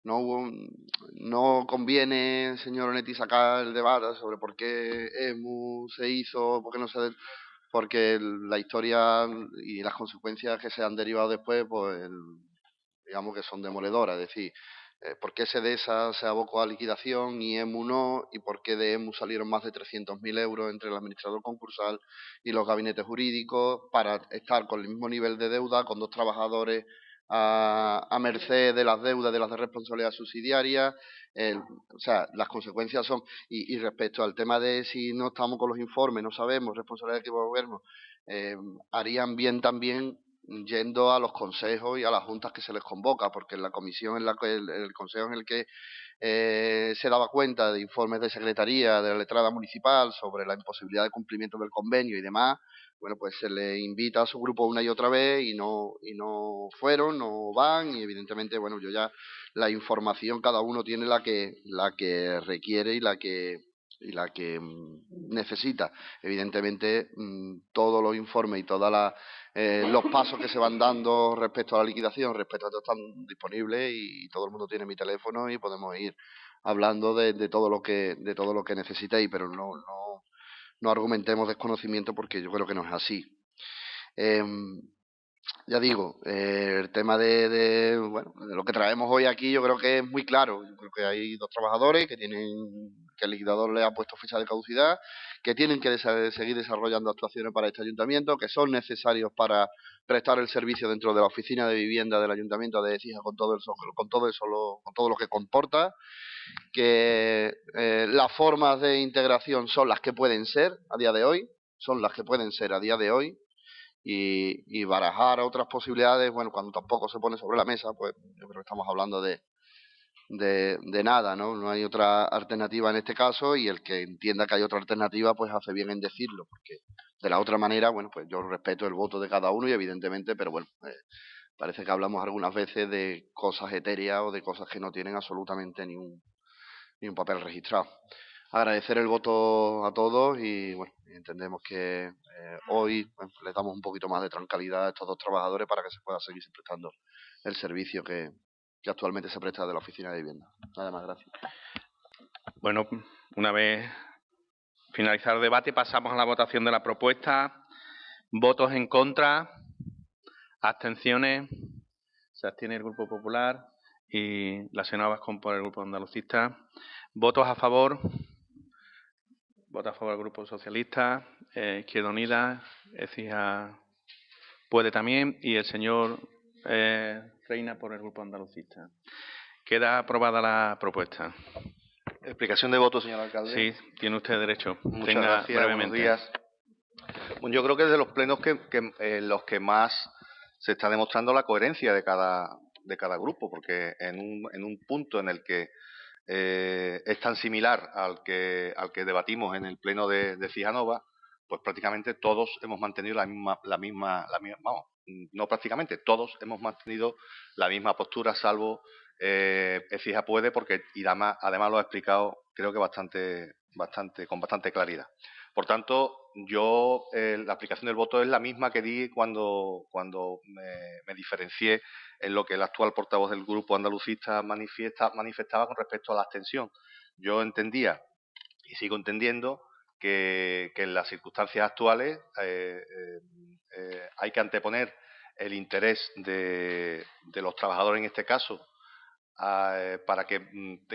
No conviene, señor Onetti, sacar el debate sobre por qué EMU se hizo, por qué no se... Porque la historia y las consecuencias que se han derivado después, pues digamos que son demoledoras. Es decir, por qué SEDESA se abocó a liquidación y EMU no, y por qué de EMU salieron más de 300.000 euros entre el administrador concursal y los gabinetes jurídicos para estar con el mismo nivel de deuda, con dos trabajadores a merced de las deudas de las de responsabilidad subsidiaria. O sea, las consecuencias son, y respecto al tema de si no estamos con los informes, no sabemos, responsabilidad del equipo de gobierno, harían bien también yendo a los consejos y a las juntas que se les convoca, porque en la comisión, el consejo en el que se daba cuenta de informes de secretaría, de la letrada municipal sobre la imposibilidad de cumplimiento del convenio y demás, bueno, pues se le invita a su grupo una y otra vez y no fueron, no van, y evidentemente, bueno, yo ya la información cada uno tiene la que requiere y la que necesita. Evidentemente, todos los informes y todos los pasos que se van dando respecto a la liquidación, respecto a todo, están disponibles y todo el mundo tiene mi teléfono y podemos ir hablando de todo lo que necesitéis, pero no argumentemos desconocimiento porque yo creo que no es así. Ya digo, el tema de lo que traemos hoy aquí yo creo que es muy claro. Yo creo que hay dos trabajadores que el liquidador le ha puesto fecha de caducidad, que tienen que seguir desarrollando actuaciones para este ayuntamiento, que son necesarios para prestar el servicio dentro de la oficina de vivienda del ayuntamiento de Écija con todo lo que comporta, que las formas de integración son las que pueden ser a día de hoy. son las que pueden ser a día de hoy, y barajar otras posibilidades, bueno, cuando tampoco se pone sobre la mesa, pues yo creo que estamos hablando de nada, ¿no? No hay otra alternativa en este caso, y el que entienda que hay otra alternativa, pues hace bien en decirlo, porque de la otra manera, bueno, pues yo respeto el voto de cada uno y evidentemente, pero bueno, parece que hablamos algunas veces de cosas etéreas o de cosas que no tienen absolutamente ni un papel registrado. Agradecer el voto a todos y bueno, entendemos que hoy les damos un poquito más de tranquilidad a estos dos trabajadores para que se pueda seguir prestando el servicio que actualmente se presta de la Oficina de Vivienda. Nada más, gracias. Bueno, una vez finalizado el debate, pasamos a la votación de la propuesta. ¿Votos en contra? ¿Abstenciones? Se abstiene el Grupo Popular y la señora Vascón por el Grupo Andalucista. ¿Votos a favor? Vota a favor el Grupo Socialista, Izquierda Unida, Écija puede también, y el señor Reina por el Grupo Andalucista. Queda aprobada la propuesta. Explicación de voto, señor alcalde. Sí, tiene usted derecho. Muchas gracias. Brevemente. Buenos días. Bueno, yo creo que es de los plenos los que más se está demostrando la coherencia de cada grupo, porque en un punto en el que es tan similar al que debatimos en el pleno de Cijanova, pues prácticamente todos hemos mantenido vamos, no prácticamente, todos hemos mantenido la misma postura, salvo Écija puede, porque y además lo ha explicado, creo que con bastante claridad. Por tanto, yo la aplicación del voto es la misma que di cuando me diferencié en lo que el actual portavoz del Grupo Andalucista manifestaba con respecto a la abstención. Yo entendía, y sigo entendiendo, que en las circunstancias actuales hay que anteponer el interés de los trabajadores, en este caso, para que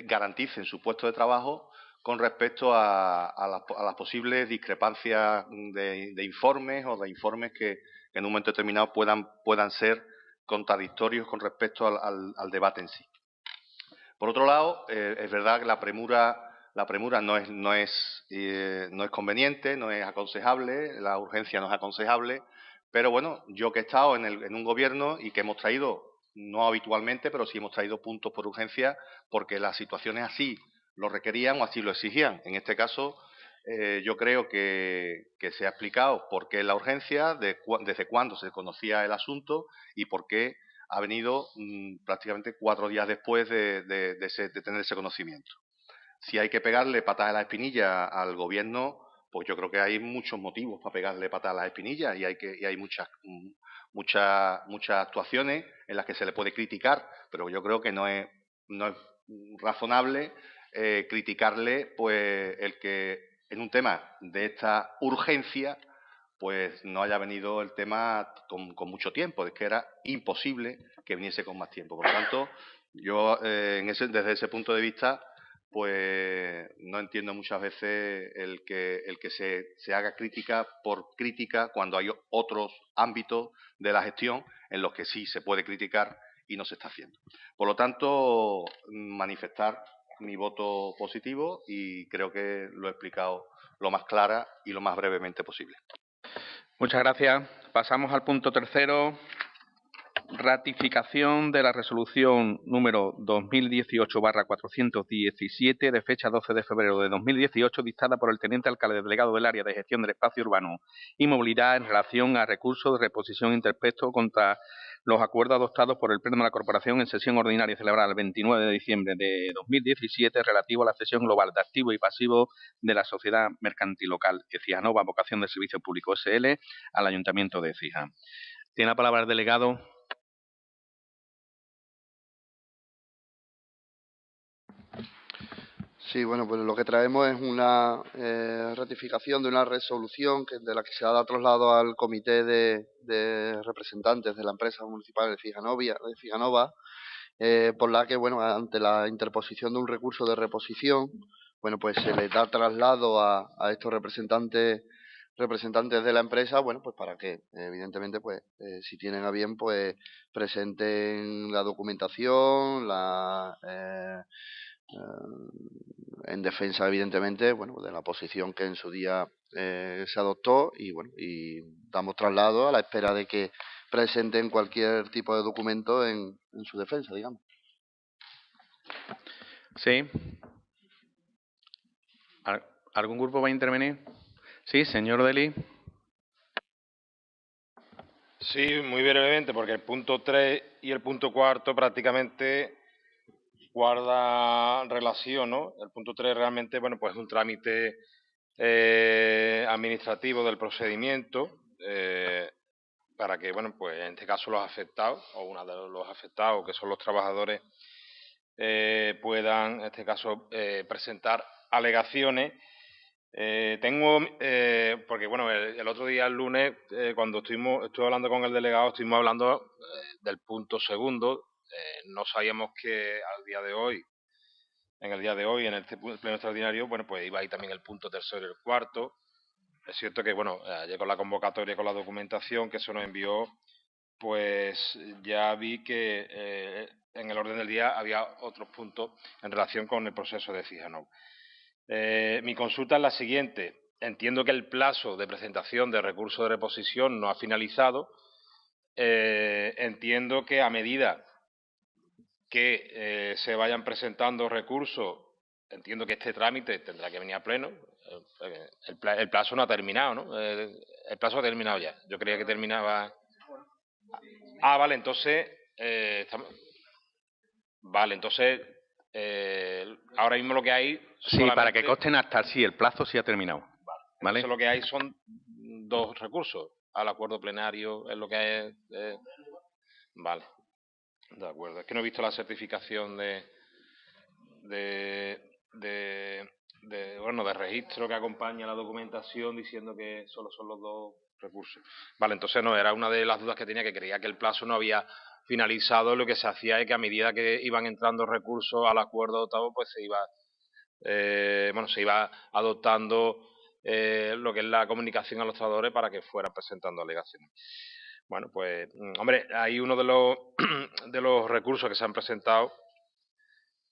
garanticen su puesto de trabajo con respecto a las posibles discrepancias de informes o de informes que en un momento determinado puedan ser contradictorios con respecto al debate en sí. Por otro lado, es verdad que la premura no es conveniente, no es aconsejable, la urgencia no es aconsejable, pero bueno, yo que he estado en un gobierno y que hemos traído, no habitualmente, pero sí hemos traído puntos por urgencia porque las situaciones así lo requerían o así lo exigían. En este caso, yo creo que se ha explicado por qué la urgencia, desde cuándo se conocía el asunto y por qué ha venido prácticamente 4 días después de tener ese conocimiento. Si hay que pegarle patas a la espinilla al gobierno, pues yo creo que hay muchos motivos para pegarle patas a las espinillas y hay muchas actuaciones en las que se le puede criticar, pero yo creo que no es razonable criticarle pues el que en un tema de esta urgencia pues no haya venido el tema con mucho tiempo, es que era imposible que viniese con más tiempo. Por lo tanto, yo desde ese punto de vista pues no entiendo muchas veces el que se haga crítica por crítica cuando hay otros ámbitos de la gestión en los que sí se puede criticar y no se está haciendo. Por lo tanto, manifestar mi voto positivo y creo que lo he explicado lo más clara y lo más brevemente posible. Muchas gracias. Pasamos al punto tercero. Ratificación de la resolución número 2018/417 de fecha 12 de febrero de 2018 dictada por el teniente alcalde delegado del área de gestión del espacio urbano y movilidad en relación a recursos de reposición interpuesto contra los acuerdos adoptados por el Pleno de la Corporación en sesión ordinaria celebrada el 29 de diciembre de 2017 relativo a la cesión global de activos y pasivos de la sociedad mercantil local Écija Nova, vocación de servicio público SL, al Ayuntamiento de Écija. Tiene la palabra el delegado. Sí, bueno, pues lo que traemos es una ratificación de una resolución de la que se ha dado traslado al comité de representantes de la empresa municipal de Cijanova, por la que, bueno, ante la interposición de un recurso de reposición, bueno, pues se les da traslado a estos representantes de la empresa, bueno, pues para que, evidentemente, pues si tienen a bien, pues presenten la documentación, en defensa, evidentemente, bueno, de la posición que en su día se adoptó y bueno, y damos traslado a la espera de que presenten cualquier tipo de documento en su defensa, digamos. Sí. ¿Algún grupo va a intervenir? Sí, señor Deli. Sí, muy brevemente, porque el punto 3 y el punto 4 prácticamente guardan relación, ¿no? El punto 3 realmente, bueno, pues es un trámite administrativo del procedimiento para que, bueno, pues en este caso los afectados, o uno de los afectados, que son los trabajadores, puedan, en este caso, presentar alegaciones. Porque bueno, el otro día, el lunes, cuando estuve hablando con el delegado, estuvimos hablando del punto segundo. No sabíamos que al día de hoy, en el este pleno extraordinario, bueno, pues iba ahí también el punto tercero y el cuarto. Es cierto que, bueno, ayer con la convocatoria, con la documentación que se nos envió, pues ya vi que en el orden del día había otros puntos en relación con el proceso de Cijanov. Mi consulta es la siguiente. Entiendo que el plazo de presentación de recurso de reposición no ha finalizado. Entiendo que a medida que se vayan presentando recursos, entiendo que este trámite tendrá que venir a pleno. El plazo no ha terminado, ¿no? El plazo ha terminado ya. Yo creía que terminaba. Vale, entonces. Vale, entonces. Ahora mismo lo que hay. Sí, para que consten hasta sí, el plazo sí ha terminado. ¿Vale? Entonces lo que hay son 2 recursos al acuerdo plenario, es lo que es. Vale, de acuerdo. Es que no he visto la certificación de registro que acompaña la documentación diciendo que solo son los 2 recursos. Vale, entonces no, era una de las dudas que tenía, que creía que el plazo no había finalizado. Lo que se hacía es que a medida que iban entrando recursos al acuerdo adoptado, pues se iba adoptando lo que es la comunicación a los trabajadores para que fueran presentando alegaciones. Bueno, pues, hombre, hay uno de los recursos que se han presentado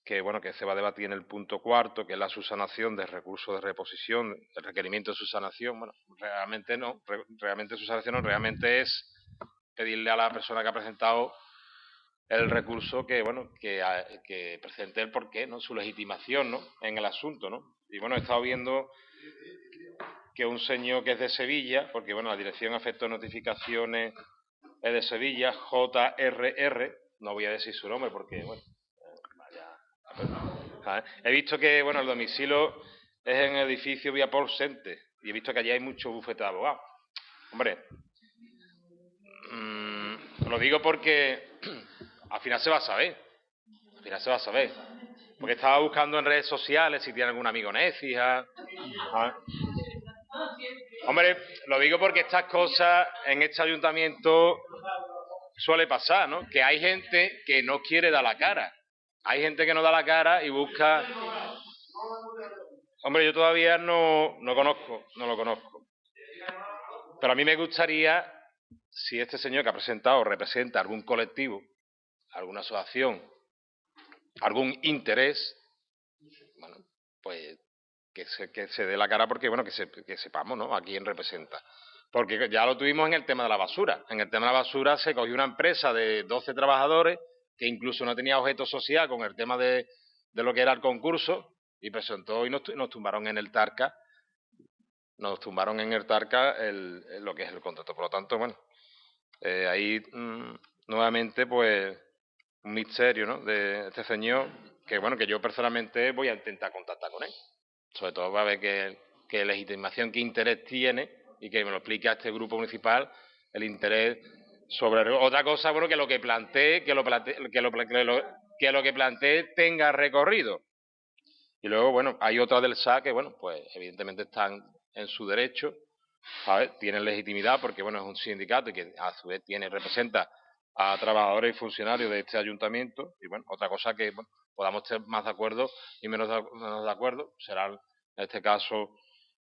que, bueno, que se va a debatir en el punto 4, que es la subsanación de recursos de reposición, el requerimiento de subsanación. Bueno, realmente no, realmente subsanación no, realmente es pedirle a la persona que ha presentado el recurso que, bueno, que presente el porqué, ¿no? Su legitimación, ¿no? En el asunto, ¿no? Y bueno, he estado viendo que un señor que es de Sevilla, porque bueno, la Dirección de Efectos de Notificaciones es de Sevilla, JRR, no voy a decir su nombre porque, bueno, he visto que, bueno, el domicilio es en el edificio Vía Paul Sente, y he visto que allí hay mucho bufete de abogados. Hombre, lo digo porque al final se va a saber. Al final se va a saber. Porque estaba buscando en redes sociales si tiene algún amigo Necija. Hombre, lo digo porque estas cosas en este ayuntamiento suele pasar, ¿no? Que hay gente que no quiere dar la cara. Hay gente que no da la cara y busca. Hombre, yo todavía no lo conozco. Pero a mí me gustaría, si este señor que ha presentado representa algún colectivo, alguna asociación, algún interés, bueno, pues que se dé la cara porque, bueno, que sepamos, ¿no?, a quién representa. Porque ya lo tuvimos en el tema de la basura. En el tema de la basura se cogió una empresa de 12 trabajadores que incluso no tenía objeto social con el tema de lo que era el concurso y presentó y nos tumbaron en el Tarca. Nos tumbaron en el Tarca lo que es el contrato. Por lo tanto, bueno, ahí nuevamente, pues, un misterio, ¿no?, de este señor, que bueno, que yo personalmente voy a intentar contactar con él. Sobre todo para ver qué legitimación, qué interés tiene y que me lo explique a este grupo municipal el interés sobre otra cosa, bueno, que lo que plantee, que lo que plantee tenga recorrido. Y luego, bueno, hay otras del SA que, bueno, pues evidentemente están en su derecho, ¿sabes? Tienen legitimidad porque, bueno, es un sindicato y que a su vez representa a trabajadores y funcionarios de este ayuntamiento. Y bueno, otra cosa que, bueno, podamos estar más de acuerdo y menos de acuerdo será en este caso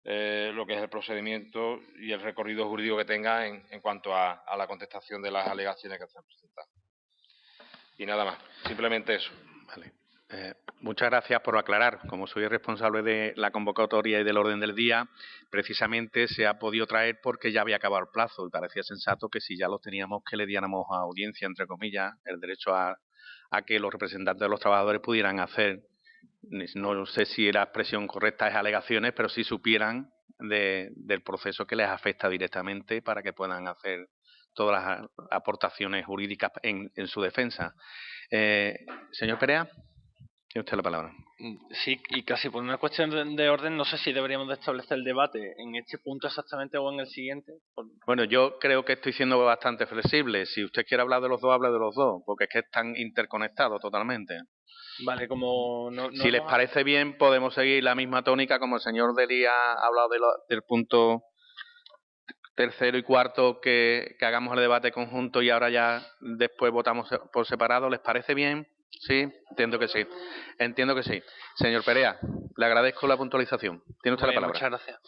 lo que es el procedimiento y el recorrido jurídico que tenga en cuanto a la contestación de las alegaciones que se han presentado. Y nada más, simplemente eso. Vale. Muchas gracias por aclarar. Como soy responsable de la convocatoria y del orden del día, precisamente se ha podido traer porque ya había acabado el plazo y parecía sensato que si ya lo teníamos que le diéramos a audiencia, entre comillas, el derecho a que los representantes de los trabajadores pudieran hacer, no sé si la expresión correcta es alegaciones, pero sí supieran del proceso que les afecta directamente para que puedan hacer todas las aportaciones jurídicas en su defensa. Señor Perea, tiene usted la palabra. Sí, y casi por una cuestión de orden, no sé si deberíamos de establecer el debate en este punto exactamente o en el siguiente. Bueno, yo creo que estoy siendo bastante flexible. Si usted quiere hablar de los dos, hable de los dos, porque es que están interconectados totalmente. Vale, como no si les parece bien, podemos seguir la misma tónica, como el señor Deli ha hablado del punto tercero y cuarto, que hagamos el debate conjunto y ahora ya después votamos por separado. ¿Les parece bien? Sí, entiendo que sí. Entiendo que sí. Señor Perea, le agradezco la puntualización. Tiene usted la palabra. Muchas gracias.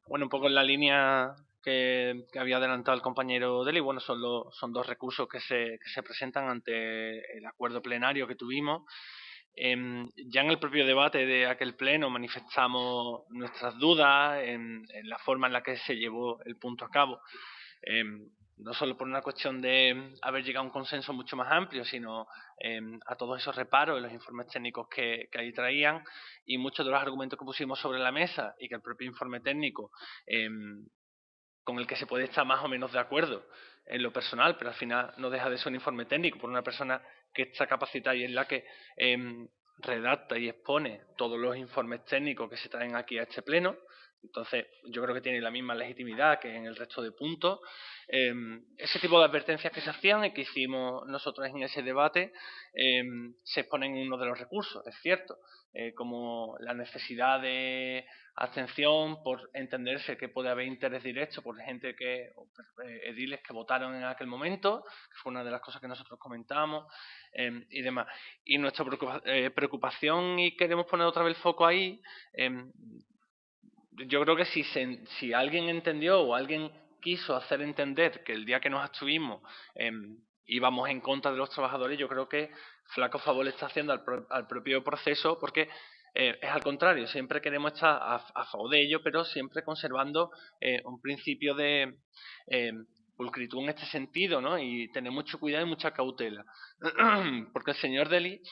Bueno, un poco en la línea que había adelantado el compañero Deli, bueno, son dos recursos que se presentan ante el acuerdo plenario que tuvimos. Ya en el propio debate de aquel pleno manifestamos nuestras dudas en la forma en la que se llevó el punto a cabo. No solo por una cuestión de haber llegado a un consenso mucho más amplio, sino a todos esos reparos en los informes técnicos que ahí traían y muchos de los argumentos que pusimos sobre la mesa y que el propio informe técnico, con el que se puede estar más o menos de acuerdo en lo personal, pero al final no deja de ser un informe técnico por una persona que está capacitada y es la que redacta y expone todos los informes técnicos que se traen aquí a este pleno. Entonces, yo creo que tiene la misma legitimidad que en el resto de puntos. Ese tipo de advertencias que se hacían y que hicimos nosotros en ese debate se exponen en uno de los recursos, es cierto, como la necesidad de abstención por entenderse que puede haber interés directo por gente ediles que votaron en aquel momento, que fue una de las cosas que nosotros comentamos y demás. Y nuestra preocupación, y queremos poner otra vez el foco ahí, yo creo que si alguien entendió o alguien quiso hacer entender que el día que nos abstuvimos íbamos en contra de los trabajadores, yo creo que flaco favor le está haciendo al propio proceso, porque es al contrario, siempre queremos estar a favor de ello, pero siempre conservando un principio de pulcritud en este sentido, ¿no? Y tener mucho cuidado y mucha cautela. Porque el señor Deli,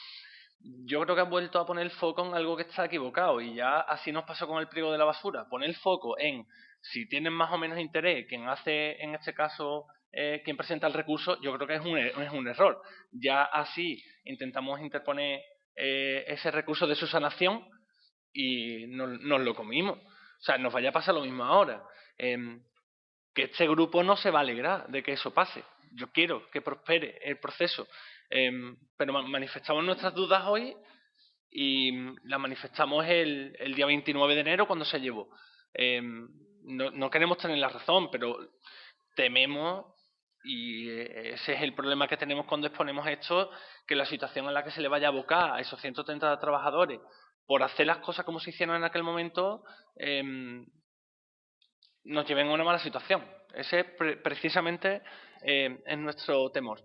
yo creo que ha vuelto a poner el foco en algo que está equivocado, y ya así nos pasó con el pliego de la basura. Poner el foco en si tienen más o menos interés quien hace, en este caso, quien presenta el recurso, yo creo que es un error. Ya así intentamos interponer ese recurso de subsanación y nos lo comimos. O sea, nos vaya a pasar lo mismo ahora. Que este grupo no se va a alegrar de que eso pase. Yo quiero que prospere el proceso. Pero manifestamos nuestras dudas hoy y las manifestamos el día 29 de enero cuando se llevó. No queremos tener la razón, pero tememos, y ese es el problema que tenemos cuando exponemos esto, que la situación en la que se le vaya a abocar a esos 130 trabajadores por hacer las cosas como se hicieron en aquel momento, nos lleven a una mala situación. Ese precisamente es nuestro temor.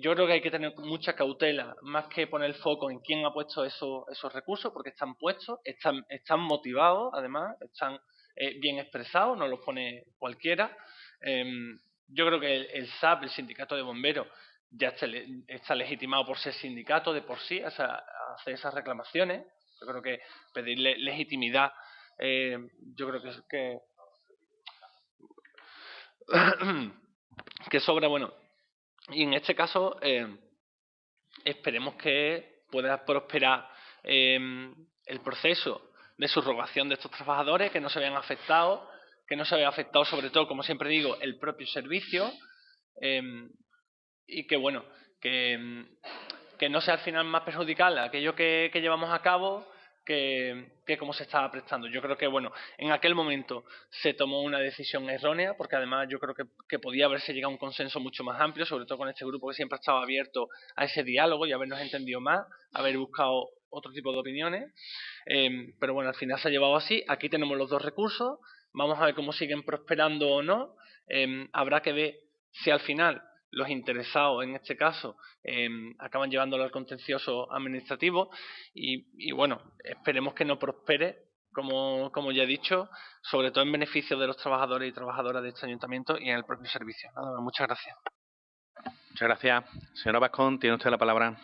Yo creo que hay que tener mucha cautela, más que poner el foco en quién ha puesto esos recursos, porque están puestos, están motivados, además, están bien expresados, no los pone cualquiera. Yo creo que el SAP, el Sindicato de Bomberos, ya está legitimado por ser sindicato de por sí, o sea, hacer esas reclamaciones. Yo creo que pedirle legitimidad, yo creo que sobra. Bueno, y en este caso esperemos que pueda prosperar el proceso de subrogación de estos trabajadores, que no se vean afectados, sobre todo, como siempre digo, el propio servicio, y que bueno, que no sea al final más perjudicial aquello que llevamos a cabo que como se estaba prestando. Yo creo que, bueno, en aquel momento se tomó una decisión errónea, porque además yo creo que podía haberse llegado a un consenso mucho más amplio, sobre todo con este grupo que siempre ha estado abierto a ese diálogo y habernos entendido más, haber buscado otro tipo de opiniones. Pero bueno, al final se ha llevado así. Aquí tenemos los dos recursos, vamos a ver cómo siguen prosperando o no. Habrá que ver si al final los interesados en este caso acaban llevándolo al contencioso administrativo y bueno, esperemos que no prospere, como ya he dicho, sobre todo en beneficio de los trabajadores y trabajadoras de este ayuntamiento y en el propio servicio. Nada más, muchas gracias. Muchas gracias. Señora Bascón, tiene usted la palabra.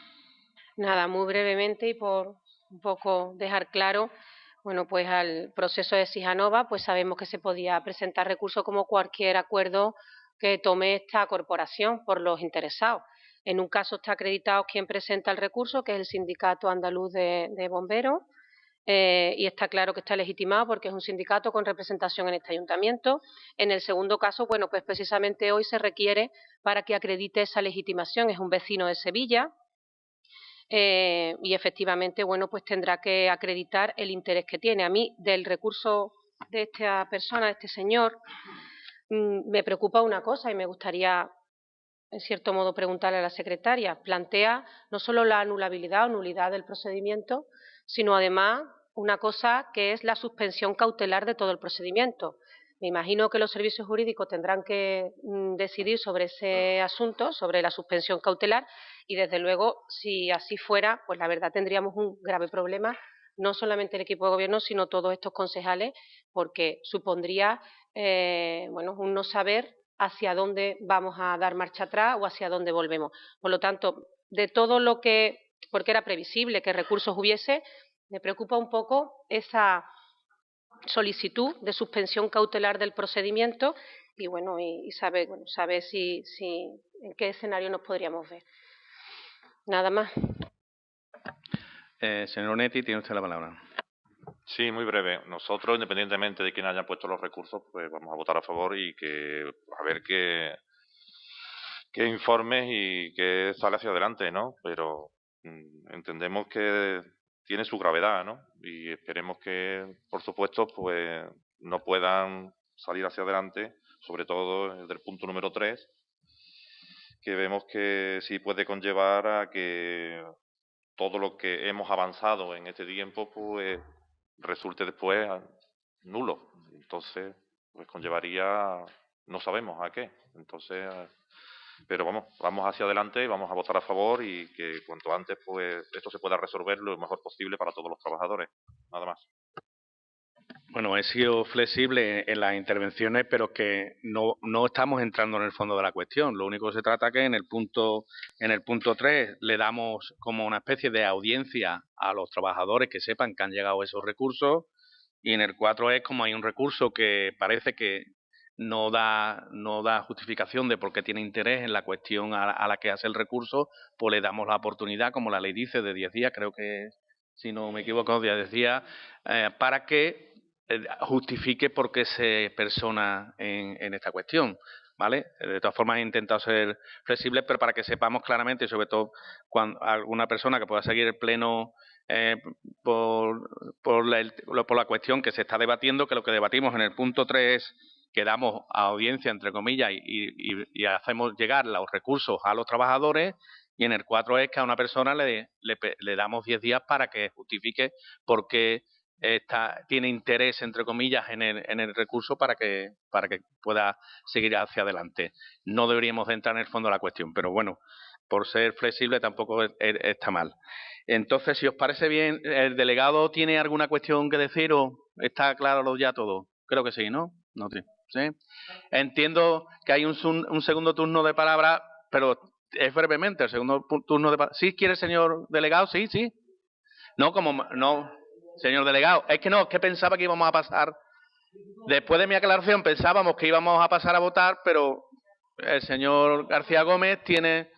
Nada, muy brevemente y por un poco dejar claro, bueno, pues al proceso de Sijanova, pues sabemos que se podía presentar recurso como cualquier acuerdo que tome esta corporación por los interesados. En un caso está acreditado quien presenta el recurso, que es el Sindicato Andaluz de Bomberos, y está claro que está legitimado porque es un sindicato con representación en este ayuntamiento. En el segundo caso, bueno, pues precisamente hoy se requiere para que acredite esa legitimación, es un vecino de Sevilla, y efectivamente, bueno, pues tendrá que acreditar el interés que tiene. A mí, del recurso de esta persona, de este señor, me preocupa una cosa y me gustaría, en cierto modo, preguntarle a la secretaria. Plantea no solo la anulabilidad o nulidad del procedimiento, sino además una cosa que es la suspensión cautelar de todo el procedimiento. Me imagino que los servicios jurídicos tendrán que decidir sobre ese asunto, sobre la suspensión cautelar, y desde luego, si así fuera, pues la verdad tendríamos un grave problema, no solamente el equipo de gobierno, sino todos estos concejales, porque supondría bueno, un no saber hacia dónde vamos a dar marcha atrás o hacia dónde volvemos. Por lo tanto, de todo lo que, porque era previsible que recursos hubiese, me preocupa un poco esa solicitud de suspensión cautelar del procedimiento y bueno, y saber si en qué escenario nos podríamos ver. Nada más. Señor Onetti, tiene usted la palabra. Sí, muy breve. Nosotros, independientemente de quién haya puesto los recursos, pues vamos a votar a favor y a ver qué informes y qué sale hacia adelante, ¿no? Pero entendemos que tiene su gravedad, ¿no? Y esperemos que, por supuesto, pues no puedan salir hacia adelante, sobre todo desde el punto número 3, que vemos que sí puede conllevar a que todo lo que hemos avanzado en este tiempo, pues resulte después nulo. Entonces, pues conllevaría, no sabemos a qué. Entonces, pero vamos hacia adelante, vamos a votar a favor y que cuanto antes pues esto se pueda resolver lo mejor posible para todos los trabajadores. Nada más. Bueno, he sido flexible en las intervenciones, pero que no estamos entrando en el fondo de la cuestión. Lo único que se trata es que en el punto 3 le damos como una especie de audiencia a los trabajadores que sepan que han llegado esos recursos, y en el 4 es como hay un recurso que parece que no da justificación de por qué tiene interés en la cuestión a la que hace el recurso, pues le damos la oportunidad, como la ley dice, de 10 días, creo que, si no me equivoco, 10 días, para que justifique por qué se persona en esta cuestión, ¿vale? De todas formas, he intentado ser flexible, pero para que sepamos claramente, y sobre todo cuando alguna persona que pueda seguir el pleno por la cuestión que se está debatiendo, que lo que debatimos en el punto 3 es que damos audiencia, entre comillas, y hacemos llegar los recursos a los trabajadores, y en el 4 es que a una persona le damos 10 días para que justifique por qué tiene interés, entre comillas, en el recurso para que pueda seguir hacia adelante. No deberíamos de entrar en el fondo de la cuestión, pero bueno, por ser flexible tampoco está mal. Entonces, si os parece bien, ¿el delegado tiene alguna cuestión que decir o está claro ya todo? Creo que sí, ¿no? No, ¿sí? Entiendo que hay un segundo turno de palabra, pero es brevemente el segundo turno de palabra. ¿Sí quiere, señor delegado? Sí. No, señor delegado, es que pensaba que íbamos a pasar, después de mi aclaración pensábamos que íbamos a pasar a votar, pero el señor García Gómez tiene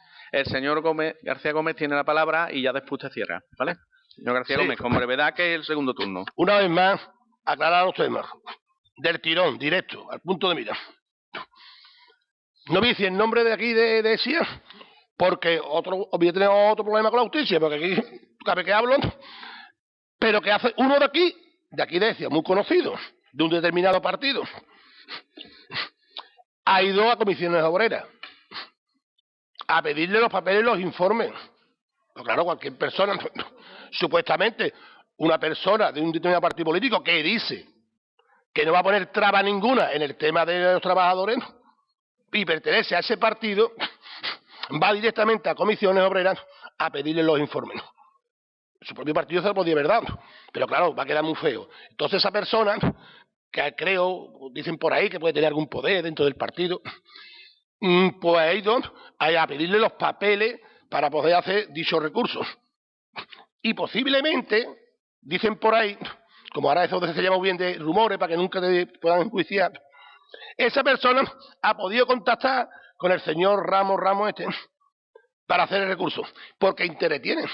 la palabra y ya después usted cierra, ¿vale? Señor García Gómez, con brevedad, que es el segundo turno. Una vez más, aclarar los temas. Del tirón, directo, al punto de mira. No vi si el nombre de aquí de SIA, porque voy a tener otro problema con la justicia, porque aquí, cada vez que hablo, pero que hace uno de aquí de SIA, muy conocido, de un determinado partido, ha ido a comisiones obreras a pedirle los papeles y los informes. Pero claro, cualquier persona, supuestamente una persona de un determinado partido político que dice que no va a poner traba ninguna en el tema de los trabajadores y pertenece a ese partido, va directamente a comisiones obreras a pedirle los informes. Su propio partido se lo podía haber dado, pero claro, va a quedar muy feo. Entonces esa persona, que creo, dicen por ahí que puede tener algún poder dentro del partido, pues ha ido a pedirle los papeles para poder hacer dichos recursos. Y posiblemente, dicen por ahí, como ahora eso se llama bien de rumores para que nunca te puedan enjuiciar, esa persona ha podido contactar con el señor Ramos para hacer el recurso, porque interés tiene.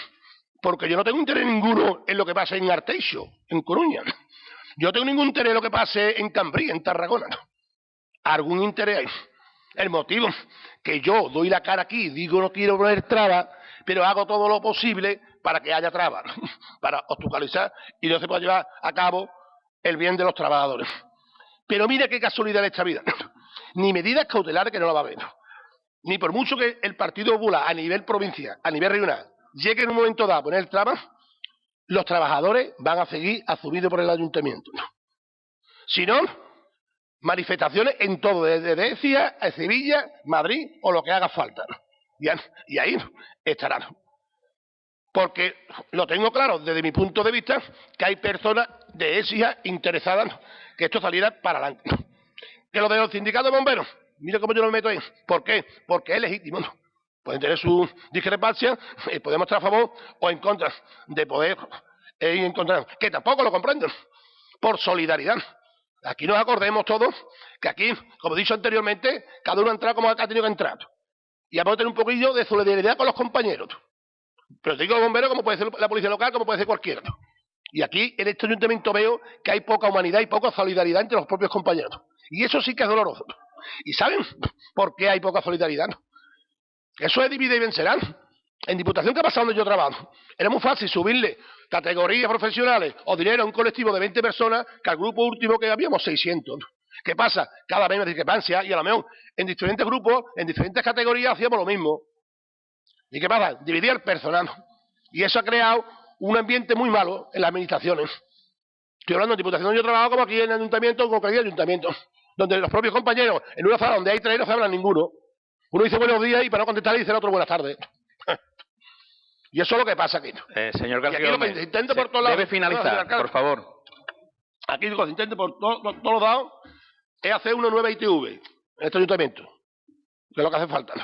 Porque yo no tengo interés ninguno en lo que pase en Arteixo, en Coruña. Yo no tengo ningún interés en lo que pase en Cambrí, en Tarragona. Algún interés hay. El motivo que yo doy la cara aquí, digo no quiero poner trabas, pero hago todo lo posible para que haya trabas, para obstaculizar y no se pueda llevar a cabo el bien de los trabajadores. Pero mira qué casualidad en esta vida. Ni medidas cautelares que no la va a haber. Ni por mucho que el Partido Popular a nivel provincial, a nivel regional, llegue en un momento dado a poner trabas, los trabajadores van a seguir asumidos por el ayuntamiento. Si no, manifestaciones en todo, desde Venecia a Sevilla, Madrid o lo que haga falta. Y ahí estarán. Porque lo tengo claro desde mi punto de vista que hay personas de ESIA interesadas que esto saliera para adelante. Que lo de los sindicatos de bomberos, mira cómo yo lo meto ahí. ¿Por qué? Porque es legítimo, ¿no? Pueden tener sus discrepancias, podemos estar a favor o en contra de poder encontrar, que tampoco lo comprendo, por solidaridad. Aquí nos acordemos todos que aquí, como he dicho anteriormente, cada uno ha entrado como ha tenido que entrar. Y vamos a tener un poquillo de solidaridad con los compañeros. Pero te digo los bomberos como puede ser la policía local, como puede ser cualquiera. Y aquí en este ayuntamiento veo que hay poca humanidad y poca solidaridad entre los propios compañeros. Y eso sí que es doloroso. ¿Y saben por qué hay poca solidaridad? Eso es divide y vencerán. En Diputación, ¿qué ha pasado donde yo trabajo? Era muy fácil subirle categorías profesionales o dinero a un colectivo de 20 personas que al grupo último que habíamos 600. ¿Qué pasa? Cada vez más discrepancia y a lo mejor en diferentes grupos, en diferentes categorías hacíamos lo mismo. ¿Y qué pasa? Dividía el personal. Y eso ha creado un ambiente muy malo en las administraciones. Estoy hablando de Diputación donde yo trabajo como aquí en el ayuntamiento o como cualquier ayuntamiento, donde los propios compañeros, en una sala donde hay 3 no se hablan ninguno. Uno dice buenos días y para no contestar dice el otro buenas tardes. Y eso es lo que pasa aquí. Señor García y aquí Gómez, lo que intento por todos lados, debe finalizar, por favor. Aquí lo que se intenta por todos los lados es hacer una nueva ITV en este ayuntamiento, que es lo que hace falta.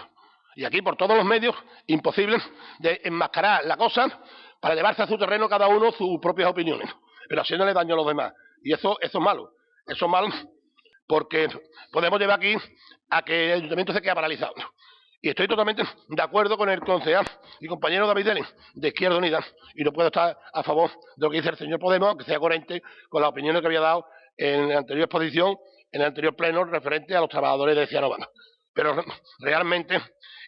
Y aquí por todos los medios, imposible de enmascarar la cosa para llevarse a su terreno cada uno sus propias opiniones, pero haciéndole daño a los demás. Y eso es malo. Eso es malo porque podemos llevar aquí a que el ayuntamiento se quede paralizado. Y estoy totalmente de acuerdo con el concejal y compañero David Deli, de Izquierda Unida, y no puedo estar a favor de lo que dice el señor Podemos, que sea coherente con las opiniones que había dado en la anterior exposición, en el anterior pleno, referente a los trabajadores de Cianova. Pero realmente,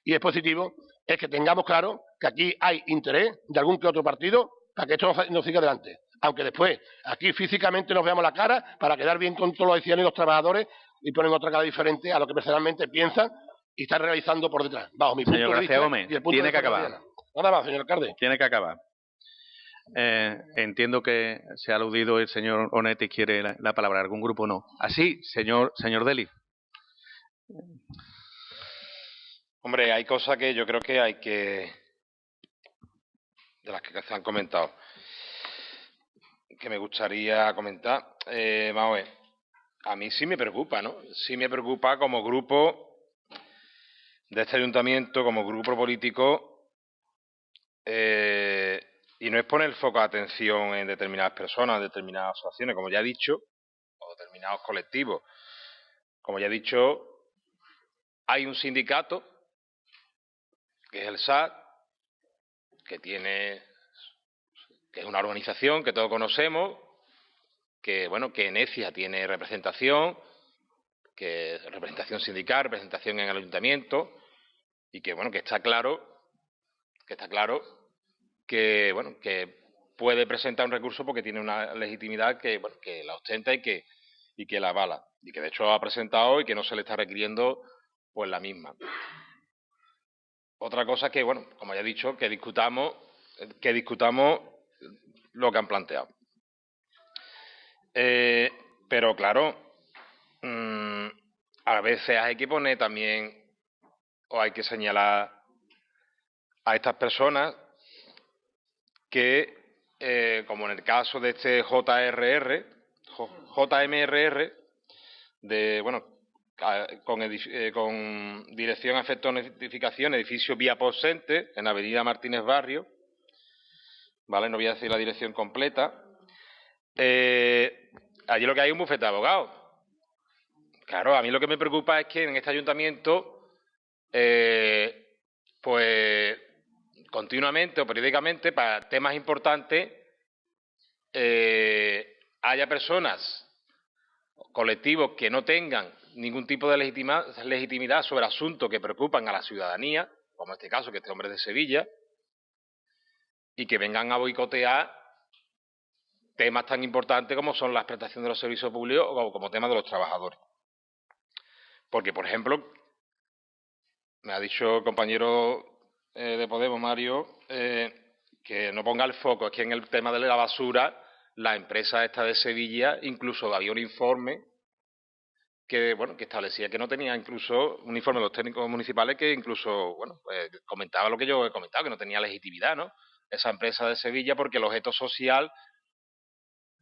y es positivo, es que tengamos claro que aquí hay interés de algún que otro partido para que esto no siga adelante. Aunque después, aquí físicamente nos veamos la cara para quedar bien con todos los ancianos y los trabajadores y ponen otra cara diferente a lo que personalmente piensan y están realizando por detrás. Bajo mi punto de vista. Gómez, y el punto tiene de que acabar. Nada más, señor alcalde. Tiene que acabar. Entiendo que se ha aludido el señor Onetti quiere la palabra. ¿Algún grupo no? Así, señor Deli. Hombre, hay cosas que yo creo que hay que... de las que se han comentado, que me gustaría comentar. Vamos a ver. A mí sí me preocupa, ¿no? Sí me preocupa como grupo de este ayuntamiento, como grupo político, y no es poner el foco de atención en determinadas personas, en determinadas asociaciones, como ya he dicho, o determinados colectivos. Como ya he dicho, hay un sindicato, que es el SAT, que es una organización que todos conocemos, que bueno, que en ECIA tiene representación, que representación sindical, representación en el ayuntamiento, y que bueno, que está claro que bueno, que puede presentar un recurso porque tiene una legitimidad que bueno, que la ostenta y que la avala, y que de hecho ha presentado y que no se le está requiriendo pues la misma. Otra cosa que bueno, como ya he dicho, que discutamos lo que han planteado. Pero claro, a veces hay que poner también, o hay que señalar a estas personas que, como en el caso de este JMRR, con dirección a efectos de notificación, edificio Vía Posente, en Avenida Martínez Barrio, ¿vale? No voy a decir la dirección completa. Allí lo que hay es un bufete de abogados. Claro, a mí lo que me preocupa es que en este ayuntamiento, pues continuamente o periódicamente, para temas importantes, haya personas, colectivos que no tengan ningún tipo de legitimidad sobre asuntos que preocupan a la ciudadanía, como en este caso, que este hombre es de Sevilla, y que vengan a boicotear temas tan importantes como son las prestaciones de los servicios públicos o como temas de los trabajadores. Porque, por ejemplo, me ha dicho el compañero de Podemos, Mario, que no ponga el foco. Es que en el tema de la basura, la empresa esta de Sevilla, incluso había un informe que establecía que no tenía, incluso un informe de los técnicos municipales que incluso, comentaba lo que yo he comentado, que no tenía legitimidad, ¿no? Esa empresa de Sevilla, porque el objeto social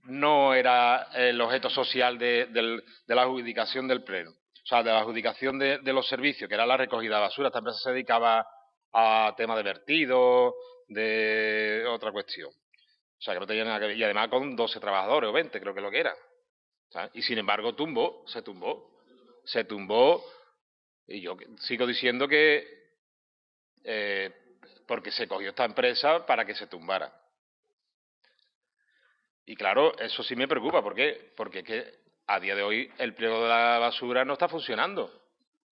no era el objeto social de la adjudicación del pleno. O sea, de la adjudicación de los servicios, que era la recogida de basura. Esta empresa se dedicaba a temas de vertido, de otra cuestión. O sea, que no tenía nada que ver. Y además con 12 trabajadores o 20, creo que lo que era. ¿Sabes? Y sin embargo se tumbó. Y yo sigo diciendo que porque se cogió esta empresa para que se tumbara. Y claro, eso sí me preocupa. ¿Por qué? Porque es que a día de hoy el pliego de la basura no está funcionando.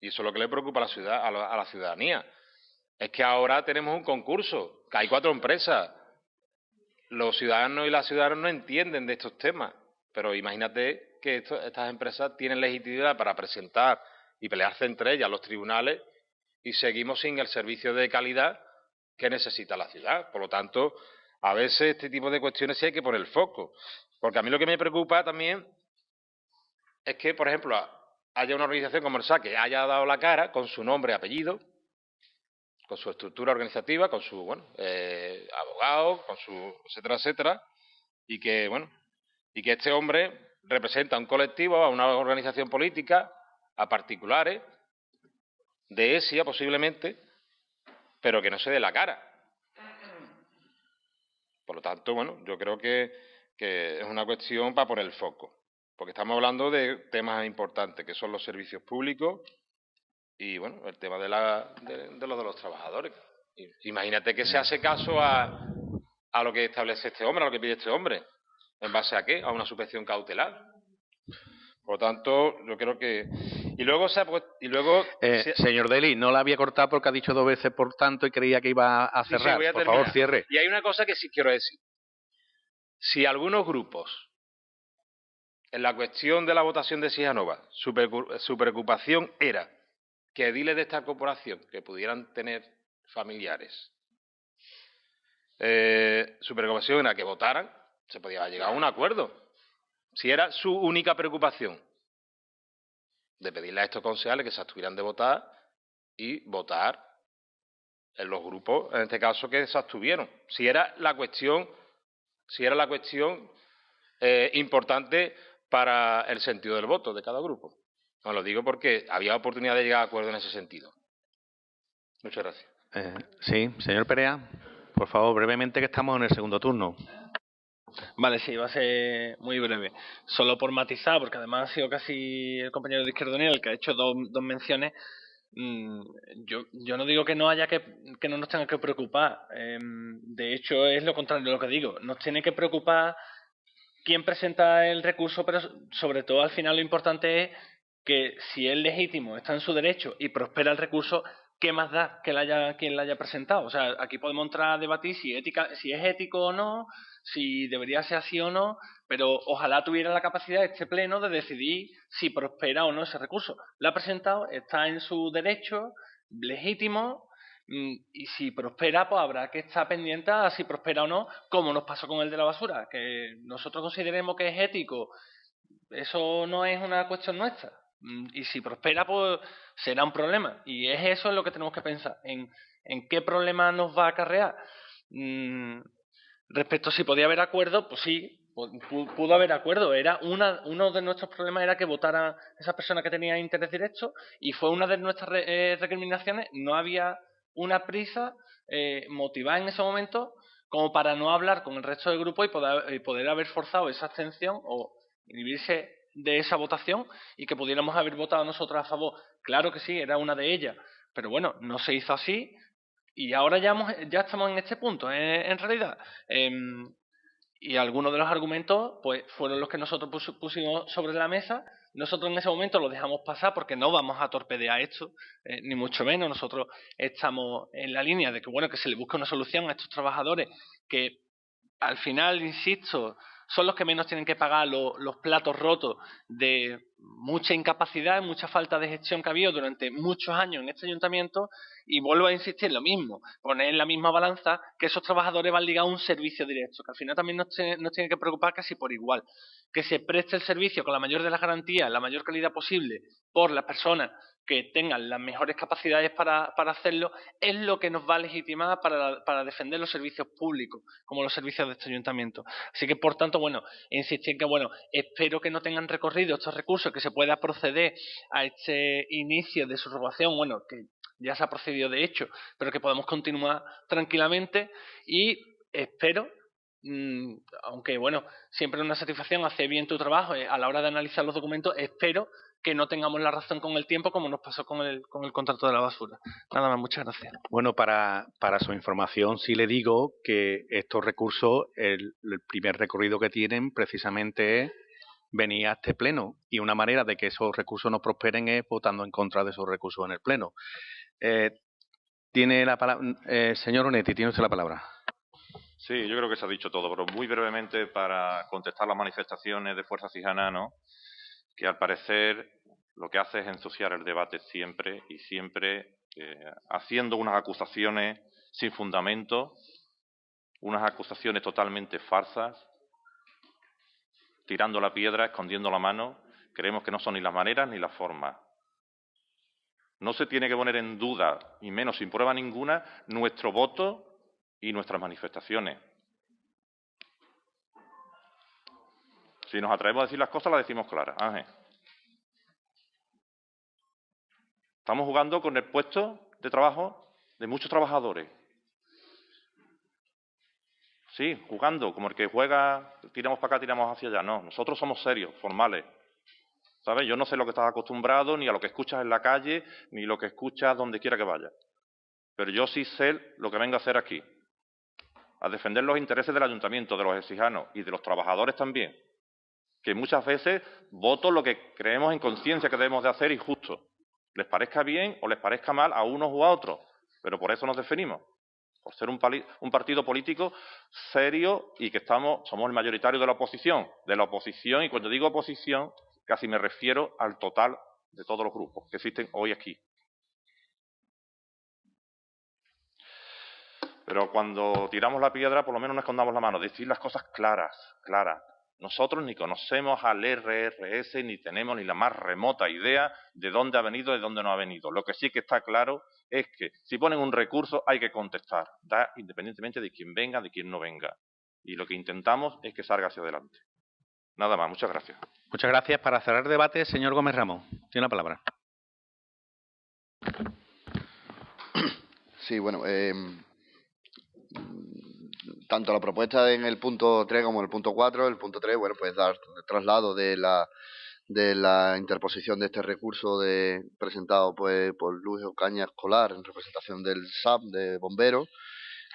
Y eso es lo que le preocupa a la ciudadanía. Es que ahora tenemos un concurso, que hay 4 empresas. Los ciudadanos y las ciudadanas no entienden de estos temas. Pero imagínate que estas empresas tienen legitimidad para presentar y pelearse entre ellas a los tribunales y seguimos sin el servicio de calidad que necesita la ciudad. Por lo tanto, a veces este tipo de cuestiones sí hay que poner el foco. Porque a mí lo que me preocupa también es que, por ejemplo, haya una organización como el SA que haya dado la cara con su nombre y apellido, con su estructura organizativa, con su abogado, con su etcétera, etcétera, y que este hombre representa a un colectivo, a una organización política, a particulares, de ESIA posiblemente, pero que no se dé la cara. Por lo tanto, yo creo que es una cuestión para poner el foco, porque estamos hablando de temas importantes, que son los servicios públicos y, el tema de los trabajadores. Imagínate que se hace caso a lo que establece este hombre, a lo que pide este hombre. ¿En base a qué? A una suspensión cautelar. Por lo tanto, yo creo que... Señor Deli, no la había cortado porque ha dicho 2 veces por tanto y creía que iba a cerrar. Sí, voy a por terminar. favor, cierre. Y hay una cosa que sí quiero decir. Si algunos grupos, en la cuestión de la votación de Sijanova, su preocupación era que ediles de esta corporación que pudieran tener familiares, su preocupación era que votaran, se podía llegar a un acuerdo. Si era su única preocupación, de pedirle a estos concejales que se abstuvieran de votar y votar en los grupos, en este caso, que se abstuvieron. Si era la cuestión importante para el sentido del voto de cada grupo. Os lo digo porque había oportunidad de llegar a acuerdo en ese sentido. Muchas gracias. Sí, señor Perea, por favor, brevemente, que estamos en el segundo turno. Vale, sí, va a ser muy breve. Solo por matizar, porque además ha sido casi el compañero de Izquierda Unida el que ha hecho dos menciones. Yo no digo que no nos tenga que preocupar. De hecho, es lo contrario de lo que digo. Nos tiene que preocupar quién presenta el recurso, pero sobre todo al final lo importante es que si es legítimo, está en su derecho y prospera el recurso, ¿qué más da quien la haya presentado? O sea, aquí podemos entrar a debatir si es ético o no, si debería ser así o no, pero ojalá tuviera la capacidad este pleno de decidir si prospera o no ese recurso. Lo ha presentado, está en su derecho, legítimo, y si prospera, pues habrá que estar pendiente a si prospera o no, como nos pasó con el de la basura. Que nosotros consideremos que es ético, eso no es una cuestión nuestra. Y si prospera, pues será un problema. Y es eso en lo que tenemos que pensar, en ¿En qué problema nos va a acarrear? Respecto a si podía haber acuerdo, pues sí, pudo haber acuerdo. Uno de nuestros problemas era que votara esa persona que tenía interés directo y fue una de nuestras recriminaciones. No había una prisa motivada en ese momento como para no hablar con el resto del grupo y poder haber forzado esa abstención o inhibirse de esa votación y que pudiéramos haber votado nosotros a favor. Claro que sí, era una de ellas, pero bueno, no se hizo así y ahora ya estamos en este punto, en realidad. Y algunos de los argumentos pues fueron los que nosotros pusimos sobre la mesa. Nosotros en ese momento lo dejamos pasar porque no vamos a torpedear esto, ni mucho menos. Nosotros estamos en la línea de que, bueno, que se le busque una solución a estos trabajadores que al final, insisto, son los que menos tienen que pagar los platos rotos de mucha incapacidad, mucha falta de gestión que ha habido durante muchos años en este ayuntamiento. Y vuelvo a insistir, lo mismo, poner en la misma balanza que esos trabajadores van ligados a un servicio directo, que al final también nos tiene que preocupar casi por igual, que se preste el servicio con la mayor de las garantías, la mayor calidad posible por las personas que tengan las mejores capacidades para hacerlo, es lo que nos va a legitimar para defender los servicios públicos, como los servicios de este ayuntamiento. Así que, por tanto, bueno, insistir en que, bueno, espero que no tengan recorrido estos recursos, que se pueda proceder a este inicio de subrogación, bueno, que ya se ha procedido de hecho, pero que podamos continuar tranquilamente y espero, aunque bueno, siempre es una satisfacción hacer bien tu trabajo a la hora de analizar los documentos, espero que no tengamos la razón con el tiempo como nos pasó con el contrato de la basura. Nada más, muchas gracias. Bueno, para su información sí le digo que estos recursos, el primer recorrido que tienen precisamente es venir a este pleno y una manera de que esos recursos no prosperen es votando en contra de esos recursos en el pleno. Tiene la palabra, señor Onetti, tiene usted la palabra. Sí, yo creo que se ha dicho todo, pero muy brevemente para contestar las manifestaciones de Fuerza Cijana, ¿no? Que al parecer lo que hace es ensuciar el debate siempre y siempre haciendo unas acusaciones sin fundamento, unas acusaciones totalmente falsas, tirando la piedra, escondiendo la mano. Creemos que no son ni las maneras ni las formas. No se tiene que poner en duda, y menos sin prueba ninguna, nuestro voto y nuestras manifestaciones. Si nos atrevemos a decir las cosas, las decimos claras. Ángel. Estamos jugando con el puesto de trabajo de muchos trabajadores. Sí, jugando, como el que juega, tiramos para acá, tiramos hacia allá. No, nosotros somos serios, formales. ¿Sabes? Yo no sé lo que estás acostumbrado, ni a lo que escuchas en la calle, ni lo que escuchas donde quiera que vayas. Pero yo sí sé lo que vengo a hacer aquí. A defender los intereses del ayuntamiento, de los exijanos y de los trabajadores también. Que muchas veces voto lo que creemos en conciencia que debemos de hacer y justo. Les parezca bien o les parezca mal a unos u a otros. Pero por eso nos definimos. Por ser un partido político serio y que somos el mayoritario de la oposición. Y cuando digo oposición, casi me refiero al total de todos los grupos que existen hoy aquí. Pero cuando tiramos la piedra, por lo menos no escondamos la mano. Decir las cosas claras. Nosotros ni conocemos al RRS, ni tenemos ni la más remota idea de dónde ha venido y de dónde no ha venido. Lo que sí que está claro es que si ponen un recurso hay que contestar, independientemente de quién venga, de quién no venga. Y lo que intentamos es que salga hacia adelante. Nada más, muchas gracias. Muchas gracias. Para cerrar el debate, señor Gómez Ramón, tiene la palabra. Sí, bueno, tanto la propuesta en el punto 3 como en el punto 4, el punto 3, bueno, pues dar traslado de la interposición de este recurso presentado pues por Luis Ocaña Escolar en representación del SAP de bomberos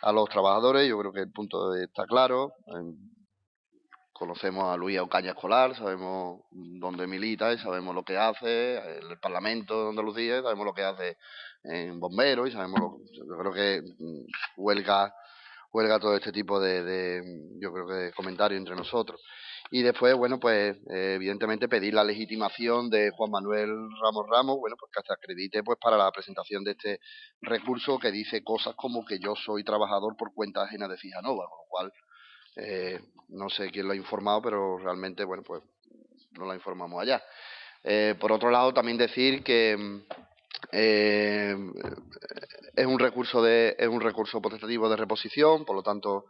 a los trabajadores. Yo creo que el punto está claro. Conocemos a Luis Ocaña Escolar, sabemos dónde milita y sabemos lo que hace en el Parlamento de Andalucía, sabemos lo que hace en bomberos y sabemos yo creo que huelga todo este tipo yo creo que de comentarios entre nosotros. Y después, bueno, pues evidentemente pedir la legitimación de Juan Manuel Ramos, bueno, pues que se acredite pues para la presentación de este recurso que dice cosas como que yo soy trabajador por cuenta ajena de Fijanova, con lo cual no sé quién lo ha informado, pero realmente, bueno, pues no lo informamos allá. Por otro lado, también decir que Es un recurso potestativo de reposición, por lo tanto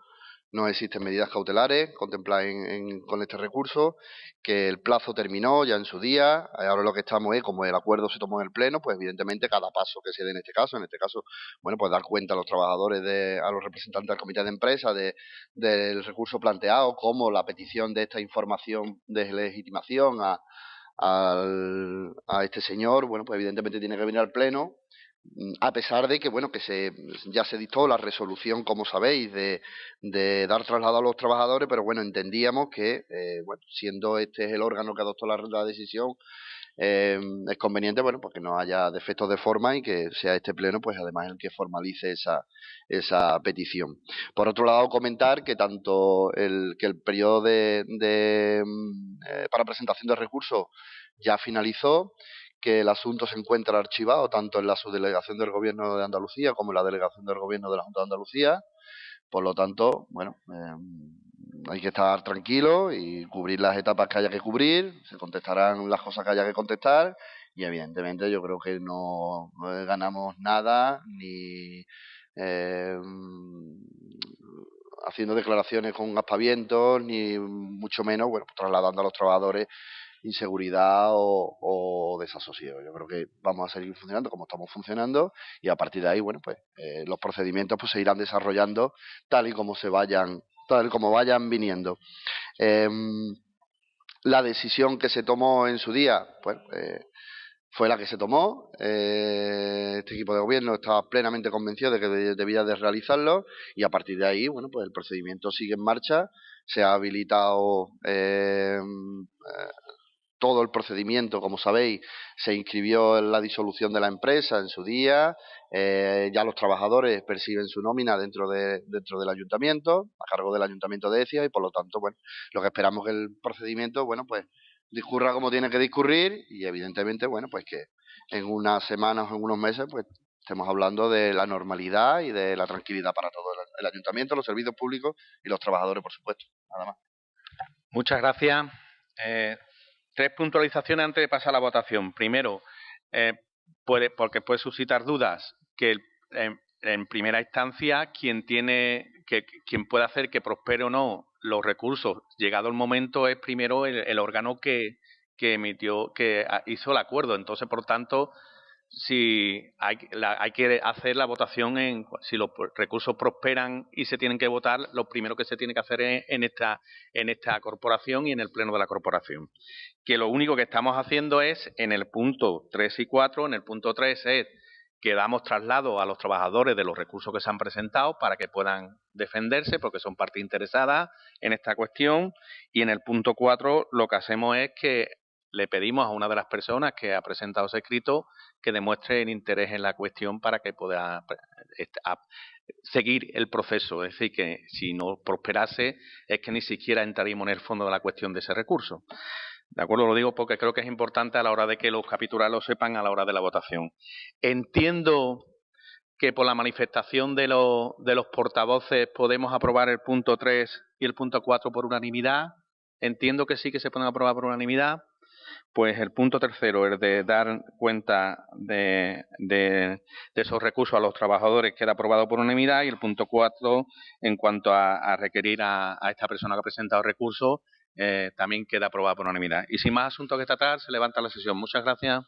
no existen medidas cautelares contempladas con este recurso, que el plazo terminó ya en su día. Ahora lo que estamos es, como el acuerdo se tomó en el Pleno, pues evidentemente cada paso que se dé en este caso, bueno, pues dar cuenta a los trabajadores, a los representantes del comité de empresa del recurso planteado, como la petición de esta información de legitimación a este señor, bueno, pues evidentemente tiene que venir al Pleno, a pesar de que, bueno, ya se dictó la resolución, como sabéis, de dar traslado a los trabajadores, pero bueno, entendíamos que, bueno, siendo este es el órgano que adoptó la decisión, es conveniente, bueno, pues que no haya defectos de forma y que sea este pleno, pues además el que formalice esa petición. Por otro lado, comentar que tanto el periodo para presentación de recursos ya finalizó, que el asunto se encuentra archivado tanto en la subdelegación del Gobierno de Andalucía como en la delegación del Gobierno de la Junta de Andalucía. Por lo tanto, bueno, hay que estar tranquilo y cubrir las etapas que haya que cubrir, se contestarán las cosas que haya que contestar y evidentemente yo creo que no ganamos nada ni haciendo declaraciones con aspavientos ni mucho menos, bueno, pues trasladando a los trabajadores inseguridad o desasosiego. Yo creo que vamos a seguir funcionando como estamos funcionando y a partir de ahí, bueno, pues los procedimientos pues se irán desarrollando tal y como vayan viniendo. La decisión que se tomó en su día, pues fue la que se tomó. Este equipo de gobierno estaba plenamente convencido de que debía de realizarlo y a partir de ahí, bueno, pues el procedimiento sigue en marcha. Se ha habilitado todo el procedimiento, como sabéis, se inscribió en la disolución de la empresa en su día. Ya los trabajadores perciben su nómina dentro del ayuntamiento, a cargo del ayuntamiento de Écija, y por lo tanto, bueno, lo que esperamos es que el procedimiento, bueno, pues discurra como tiene que discurrir y evidentemente, bueno, pues que en unas semanas o en unos meses, pues estemos hablando de la normalidad y de la tranquilidad para todo el ayuntamiento, los servicios públicos y los trabajadores, por supuesto. Nada más. Muchas gracias. 3 puntualizaciones antes de pasar a la votación. Primero, porque puede suscitar dudas, que en primera instancia quien puede hacer que prospere o no los recursos, llegado el momento, es primero el órgano que hizo el acuerdo. Entonces, por tanto, si hay que hacer la votación si los recursos prosperan y se tienen que votar, lo primero que se tiene que hacer es en esta corporación y en el pleno de la corporación. Que lo único que estamos haciendo es en el punto 3 y 4, en el punto 3 es que damos traslado a los trabajadores de los recursos que se han presentado para que puedan defenderse porque son partes interesadas en esta cuestión, y en el punto 4 lo que hacemos es que le pedimos a una de las personas que ha presentado ese escrito que demuestre el interés en la cuestión para que pueda seguir el proceso. Es decir, que si no prosperase es que ni siquiera entraríamos en el fondo de la cuestión de ese recurso. ¿De acuerdo? Lo digo porque creo que es importante a la hora de que los capitulados lo sepan a la hora de la votación. Entiendo que por la manifestación de los portavoces podemos aprobar el punto 3 y el punto 4 por unanimidad. Entiendo que sí que se pueden aprobar por unanimidad. Pues el punto tercero, el de dar cuenta de esos recursos a los trabajadores, queda aprobado por unanimidad, y el punto 4, en cuanto a requerir a esta persona que ha presentado recursos, también queda aprobado por unanimidad. Y sin más asuntos que tratar, se levanta la sesión. Muchas gracias.